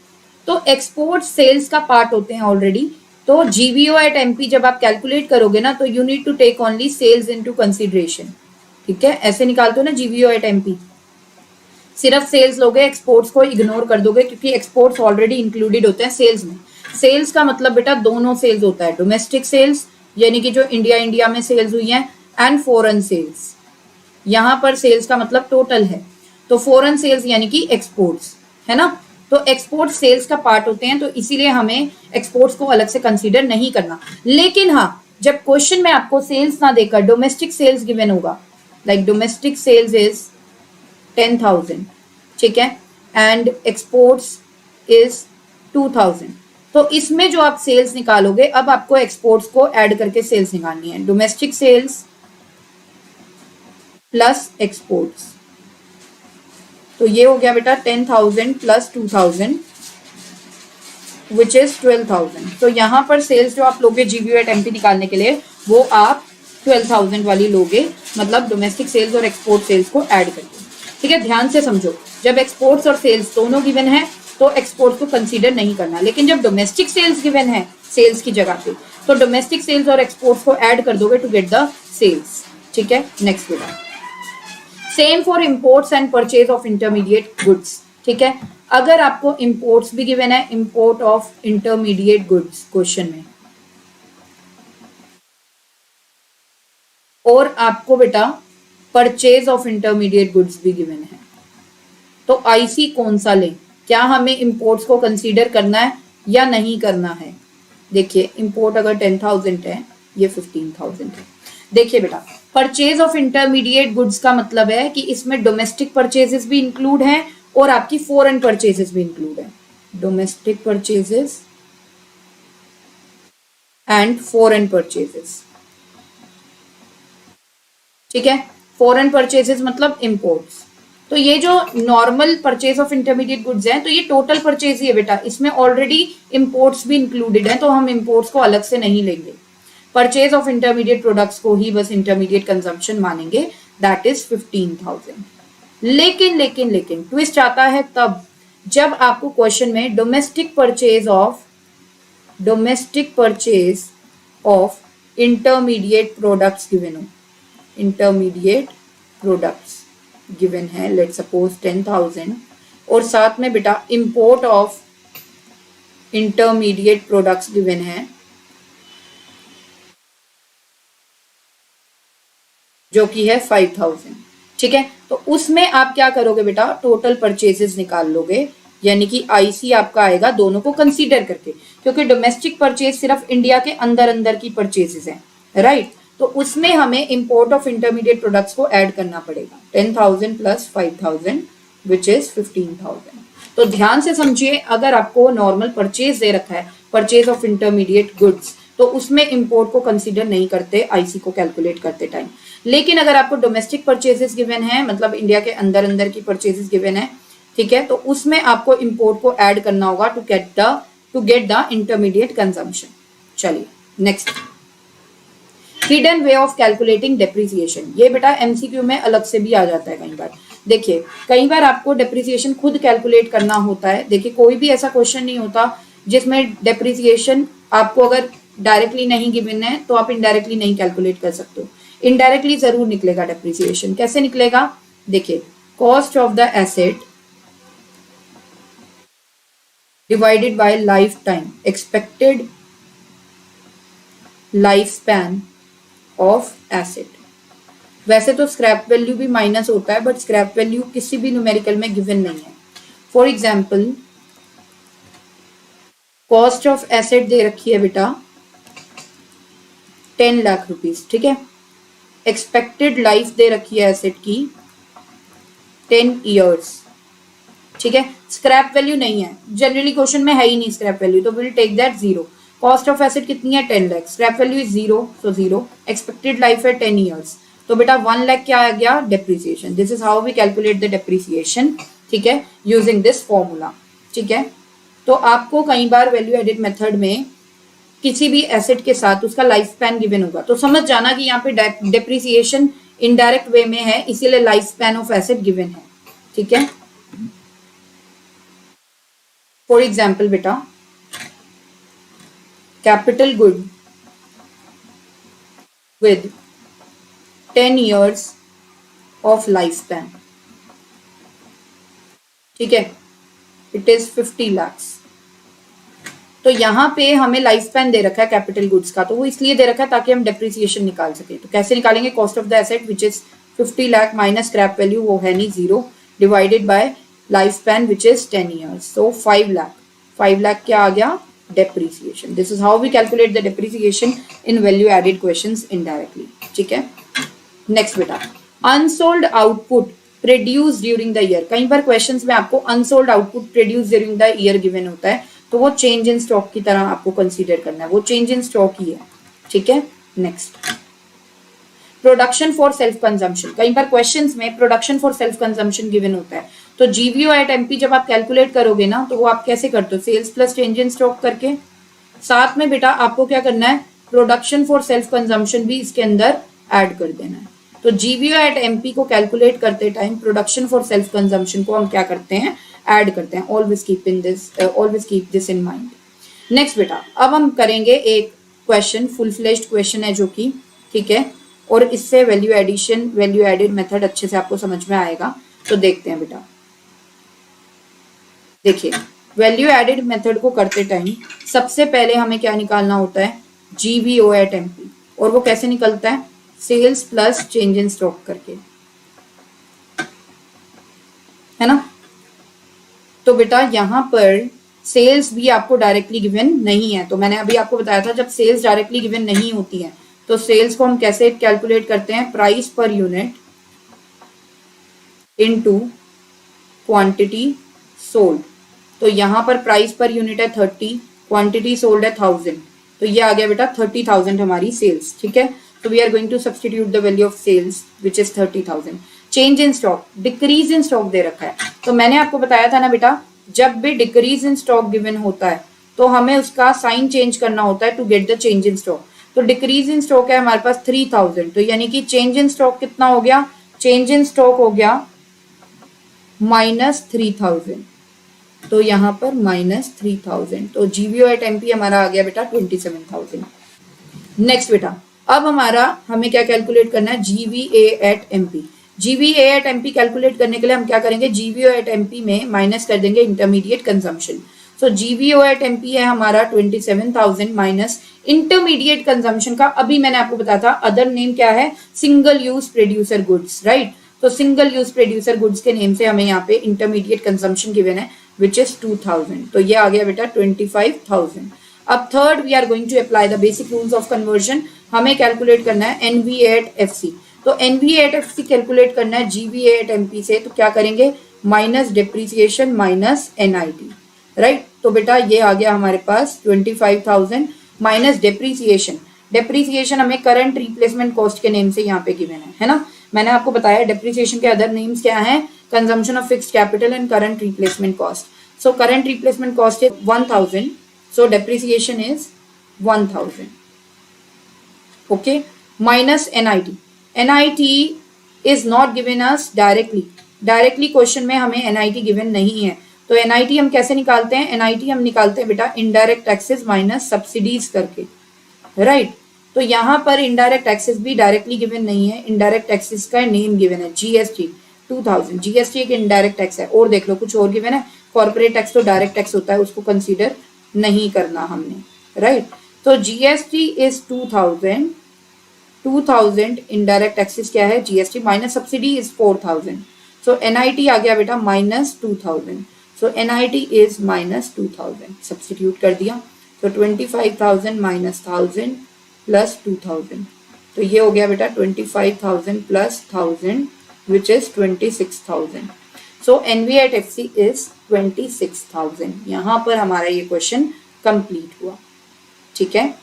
[SPEAKER 1] तो एक्सपोर्ट सेल्स का पार्ट होते हैं ऑलरेडी। तो जीवीओ एट एमपी जब आप कैलकुलेट करोगे ना, तो you need to take only sales into consideration, ठीक है। ऐसे निकालते हो ना जीवीओ एट एमपी, सिर्फ सेल्स लोगे, एक्सपोर्ट्स को इग्नोर कर दोगे क्योंकि एक्सपोर्ट्स ऑलरेडी इंक्लूडेड होते हैं सेल्स में। सेल्स का मतलब बेटा दोनों सेल्स होता है, डोमेस्टिक सेल्स यानी कि जो इंडिया में सेल्स हुई हैं, एंड फॉरेन सेल्स, यहाँ पर सेल्स का मतलब टोटल है, तो फॉरेन सेल्स यानी कि एक्सपोर्ट्स, है ना। तो एक्सपोर्ट सेल्स का पार्ट होते हैं, तो इसीलिए हमें एक्सपोर्ट्स को अलग से कंसीडर नहीं करना। लेकिन हाँ, जब क्वेश्चन में आपको सेल्स ना देकर डोमेस्टिक सेल्स गिवन होगा, लाइक डोमेस्टिक सेल्स इज 10,000, ठीक है, एंड एक्सपोर्ट्स इज 2,000, तो इसमें जो आप सेल्स निकालोगे, अब आपको एक्सपोर्ट्स को ऐड करके सेल्स निकालनी है, डोमेस्टिक सेल्स प्लस एक्सपोर्ट्स। तो ये हो गया बेटा 10,000 प्लस 2,000 विच इज 12,000। तो यहां पर सेल्स जो आप लोगे जीवीओ एट एमपी निकालने के लिए, वो आप 12,000 वाली लोगे, मतलब डोमेस्टिक सेल्स और एक्सपोर्ट सेल्स को ऐड करके, ठीक है। ध्यान से समझो, जब एक्सपोर्ट्स और सेल्स दोनों गिवन है तो एक्सपोर्ट्स को कंसीडर नहीं करना, लेकिन जब डोमेस्टिक सेल्स गिवन है सेल्स की जगह पे, तो डोमेस्टिक सेल्स और एक्सपोर्ट्स को ऐड कर दोगे टू गेट द सेल्स, ठीक है। नेक्स्ट बेटा same for imports and purchase of intermediate goods, ठीक है। अगर आपको इंपोर्ट्स भी गिवन है, import of intermediate goods question में, और आपको बेटा परचेज ऑफ इंटरमीडिएट गुड्स भी गिवन है, तो आईसी कौन सा लें, क्या हमें इंपोर्ट्स को कंसीडर करना है या नहीं करना है। देखिए इंपोर्ट अगर 10,000 है, ये 15,000 है। देखिए बेटा परचेज ऑफ इंटरमीडिएट गुड्स का मतलब है कि इसमें डोमेस्टिक परचेजेस भी इंक्लूड हैं और आपकी फॉरेन परचेजेस भी इंक्लूड है, domestic purchases and foreign purchases, ठीक है। फॉरेन परचेजेस मतलब इंपोर्ट्स। तो ये जो normal purchase of intermediate goods है, तो ये टोटल परचेज ही है बेटा, इसमें ऑलरेडी इंपोर्ट्स भी इंक्लूडेड है, तो हम इंपोर्ट्स को अलग से नहीं लेंगे। परचेज ऑफ इंटरमीडिएट प्रोडक्ट्स को ही बस इंटरमीडिएट कंजम्पशन मानेंगे, दैट इज 15,000। लेकिन ट्विस्ट आता है तब जब आपको क्वेश्चन में domestic purchase of intermediate products given हो, इंटरमीडिएट प्रोडक्ट्स गिवन है, लेट सपोज 10,000, और साथ में बेटा import of intermediate products given है, जो कि है 5000। ठीक है, तो उसमें आप क्या करोगे बेटा, टोटल परचेजेस निकाल लोगे, यानी कि आईसी आपका आएगा दोनों को कंसीडर करके, क्योंकि डोमेस्टिक परचेज सिर्फ इंडिया के अंदर अंदर की परचेजेस हैं, राइट। तो उसमें हमें इंपोर्ट ऑफ इंटरमीडिएट प्रोडक्ट्स को ऐड करना पड़ेगा, 10,000 प्लस 5,000 विच इज 15,000। तो ध्यान से समझिए, अगर आपको नॉर्मल परचेज दे रखा है, परचेज ऑफ इंटरमीडिएट गुड्स, तो उसमें इंपोर्ट को कंसीडर नहीं करते आईसी को कैलकुलेट करते टाइम। लेकिन अगर आपको डोमेस्टिक परचेजेस गिवन है, मतलब इंडिया के अंदर अंदर की परचेजेस गिवन है, ठीक है, तो उसमें आपको इंपोर्ट को ऐड करना होगा to get the intermediate consumption. चलिए next, hidden way of calculating depreciation. ये बेटा एमसीक्यू में अलग से भी आ जाता है कई बार। देखिए, कई बार आपको डेप्रिसिएशन खुद कैलकुलेट करना होता है। देखिए, कोई भी ऐसा क्वेश्चन नहीं होता जिसमें डेप्रिसिएशन आपको अगर डायरेक्टली नहीं गिवन है तो आप इनडायरेक्टली नहीं कैलकुलेट कर सकते हो। इनडायरेक्टली जरूर निकलेगा डेप्रिसिएशन। कैसे निकलेगा? देखिए, cost of the asset divided by life time, expected life span of asset. वैसे तो स्क्रैप वैल्यू भी माइनस होता है, बट स्क्रैप वैल्यू किसी भी न्यूमेरिकल में गिवन नहीं है। For example, cost of asset दे रखी है बेटा 10 लाख रुपीज, ठीक है। एक्सपेक्टेड लाइफ दे रखी है एसेट की 10 ईयर्स, ठीक है। स्क्रैप वैल्यू नहीं है, जनरली क्वेश्चन में है ही नहीं स्क्रैप वैल्यू, तो will take that 0। Cost of asset कितनी है? 10 lakh. Scrap value is 0, so 0। Expected life है 10 ईयर्स, तो बेटा 1 लाख क्या आ गया? Depreciation. This is how we calculate the depreciation, ठीक है, यूजिंग दिस फॉर्मूला, ठीक है। तो आपको कई बार वैल्यू एडेड मेथड में किसी भी एसेट के साथ उसका लाइफ स्पैन गिवन होगा, तो समझ जाना कि यहाँ पे डेप्रिसिएशन इनडायरेक्ट वे में है, इसीलिए life span of asset given है, ठीक है। फॉर एग्जाम्पल बेटा, capital good with 10 years of lifespan, ठीक है, इट इज 50 lakhs। तो यहाँ पे हमें लाइफ स्पैन दे रखा है कैपिटल गुड्स का, तो वो इसलिए दे रखा है ताकि हम डेप्रिसिएशन निकाल सके। तो कैसे निकालेंगे? Cost of the asset which is 50 lakh minus scrap value, वो है नहीं 0, divided by life span which is 10 years, so 5 lakh. 5 lakh क्या आ गया? Depreciation. This is how we calculate the depreciation in value added questions indirectly, ठीक है। नेक्स्ट बेटा, unsold output produce during the year. कई बार क्वेश्चंस में आपको unsold output produce during the year given होता है, तो वो चेंज इन स्टॉक की तरह आपको कंसीडर करना है, वो चेंज इन स्टॉक ही है, ठीक है। Next, production for self consumption. कई बार क्वेश्चंस में production for self consumption given होता है, तो जीवीओ एट एमपी जब आप कैलकुलेट करोगे ना, तो वो आप कैसे करते हो? Sales plus change in stock करके। साथ में बेटा आपको क्या करना है? प्रोडक्शन फॉर सेल्फ कंजम्पशन भी इसके अंदर ऐड कर देना है। तो जीवीओ एट एमपी को कैलकुलेट करते time production for self consumption को हम क्या करते हैं? ऐड करते हैं। Always keep this in mind. Next बेटा, अब हम करेंगे एक क्वेश्चन, फुल फ्लेज्ड क्वेश्चन है जो कि, ठीक है, और इससे value addition, value added method अच्छे से आपको समझ में आएगा। तो देखते हैं बेटा, देखिए, वैल्यू एडेड मेथड को करते टाइम सबसे पहले हमें क्या निकालना होता है? जीवीओ एट एमपी, और वो कैसे निकलता है? Sales plus change in stock करके, है ना। तो बेटा यहाँ पर सेल्स भी आपको डायरेक्टली गिवन नहीं है, तो मैंने अभी आपको बताया था जब सेल्स डायरेक्टली गिवन नहीं होती है तो सेल्स को हम कैसे कैलकुलेट करते हैं? Price per unit into quantity sold. तो यहाँ पर प्राइस पर यूनिट है 30, क्वांटिटी सोल्ड है 1000, तो ये आ गया बेटा 30,000 हमारी सेल्स, ठीक है। तो we are going to substitute the value of sales which is 30,000। Change in stock, decrease in stock दे रखा है, तो मैंने आपको बताया था ना बेटा, जब भी डिक्रीज इन स्टॉक गिवन होता है तो हमें उसका साइन चेंज करना होता है to get the change in stock. तो डिक्रीज इन स्टॉक है हमारे पास 3000, तो यानी कि चेंज इन स्टॉक कितना हो गया? चेंज इन स्टॉक हो गया -3000, तो यहाँ पर -3000, तो जीवीओ एट एमपी हमारा आ गया बेटा 27,000। नेक्स्ट बेटा, अब हमें क्या कैलकुलेट करना है? GVA at MP. GVA at MP calculate करने के लिए हम क्या करेंगे, जीवीओ एट एमपी में माइनस कर देंगे intermediate consumption. So जीवीओ at MP है हमारा 27,000 माइनस इंटरमीडिएट कंजम्पशन का, अभी मैंने आपको बताया था अदर नेम क्या है, single use producer goods, right. तो सिंगल यूज प्रोड्यूसर गुड्स के नेम से हमें यहाँ पे इंटरमीडिएट कंजम्पशन गिवन है विच इज 2000, तो ये आ गया बेटा 25,000। अब third we are going to apply the basic rules of conversion. हमें कैलकुलेट करना है एनवीए एट एफसी, तो एनवीए एट एफसी कैलकुलेट करना है जीवीए एट एमपी से, तो क्या करेंगे, minus depreciation minus NIT, right. तो बेटा ये आ गया हमारे पास 25,000 माइनस डिप्रिसिएशन। डिप्रिसिएशन हमें करंट रिप्लेसमेंट कॉस्ट के नेम से यहाँ पे गिवन है ना। मैंने आपको बताया डिप्रिसिएशन के अदर नेम्स क्या हैं, consumption of fixed capital and current replacement cost. So current replacement cost is 1000, so depreciation is 1000, okay, minus NIT. NIT is not given us directly question में हमें NIT गिवन नहीं है, तो NIT हम कैसे निकालते हैं, NIT हम निकालते हैं बेटा इनडायरेक्ट टैक्सेस माइनस सब्सिडीज करके, राइट। तो यहाँ पर इनडायरेक्ट टैक्सेस भी डायरेक्टली गिवन नहीं है, इनडायरेक्ट टैक्सेस का नेम गिवन है जीएसटी 2000। जीएसटी एक इनडायरेक्ट टैक्स है, और देख लो कुछ और गिवन है, कॉर्पोरेट टैक्स तो डायरेक्ट टैक्स होता है, उसको कंसीडर नहीं करना हमने, राइट। तो जीएसटी इज 2000 इनडायरेक्ट टैक्सेस क्या है, GST minus subsidy is 4000। So NIT आ गया बेटा minus 2000, so NIT is minus 2000, substitute कर दिया, तो 25,000 माइनस 1000 प्लस 2000, तो ये हो गया बेटा 25,000 plus 1000 which is 26,000। So NV at F C is 26,000। यहाँ पर हमारा ये क्वेश्चन कंप्लीट हुआ, ठीक है।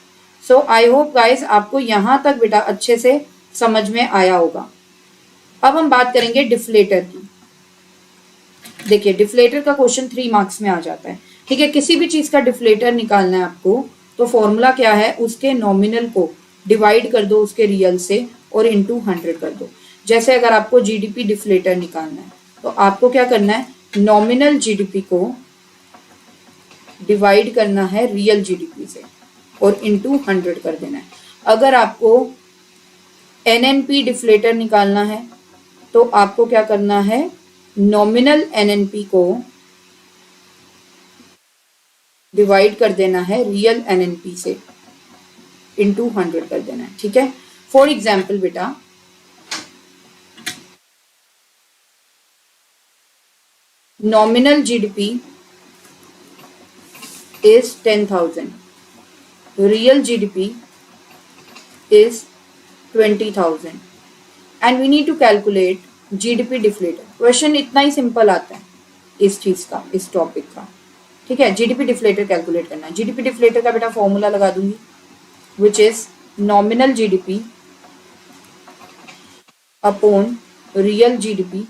[SPEAKER 1] सो आई होप गाइज आपको यहाँ तक बेटा अच्छे से समझ में आया होगा। अब हम बात करेंगे डिफ्लेटर की। देखिए डिफ्लेटर का क्वेश्चन 3 मार्क्स में आ जाता है, ठीक है। किसी भी चीज का डिफ्लेटर निकालना है आपको, तो फॉर्मूला क्या है, उसके नॉमिनल को डिवाइड कर दो उसके रियल से और इनटू 100 कर दो। जैसे अगर आपको जीडीपी डिफ्लेटर निकालना है तो आपको क्या करना है, नॉमिनल जीडीपी को डिवाइड करना है रियल जीडीपी से और इनटू 100 कर देना है। अगर आपको एनएनपी डिफ्लेटर निकालना है तो आपको क्या करना है, नॉमिनल एनएनपी को डिवाइड कर देना है रियल एनएनपी से, इनटू 100 कर देना है, ठीक है। फॉर एग्जाम्पल बेटा nominal GDP is 10,000, real GDP is 20,000 and we need to calculate GDP deflator। Question इतना ही सिंपल आता है इस चीज का, इस टॉपिक का, ठीक है। जीडीपी डिफ्लेटर कैलकुलेट करना है। जीडीपी डिफ्लेटर का बेटा फॉर्मूला लगा दूंगी which is nominal GDP upon real GDP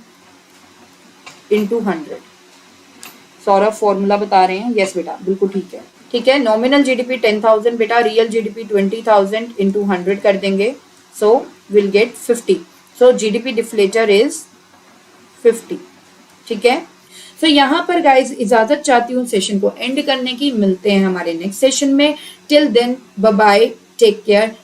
[SPEAKER 1] into 100। Saurabh formula बता रहे हैं, यस बेटा बिल्कुल ठीक है, ठीक है। नॉमिनल जीडीपी 10,000 बेटा, रियल जीडीपी 20,000 इंटू 100 कर देंगे, so will get 50। So GDP deflator is 50, ठीक है। सो यहाँ पर गाइज इजाजत चाहती हूँ सेशन को एंड करने की, मिलते हैं हमारे नेक्स्ट सेशन में। Till then bye bye, take care.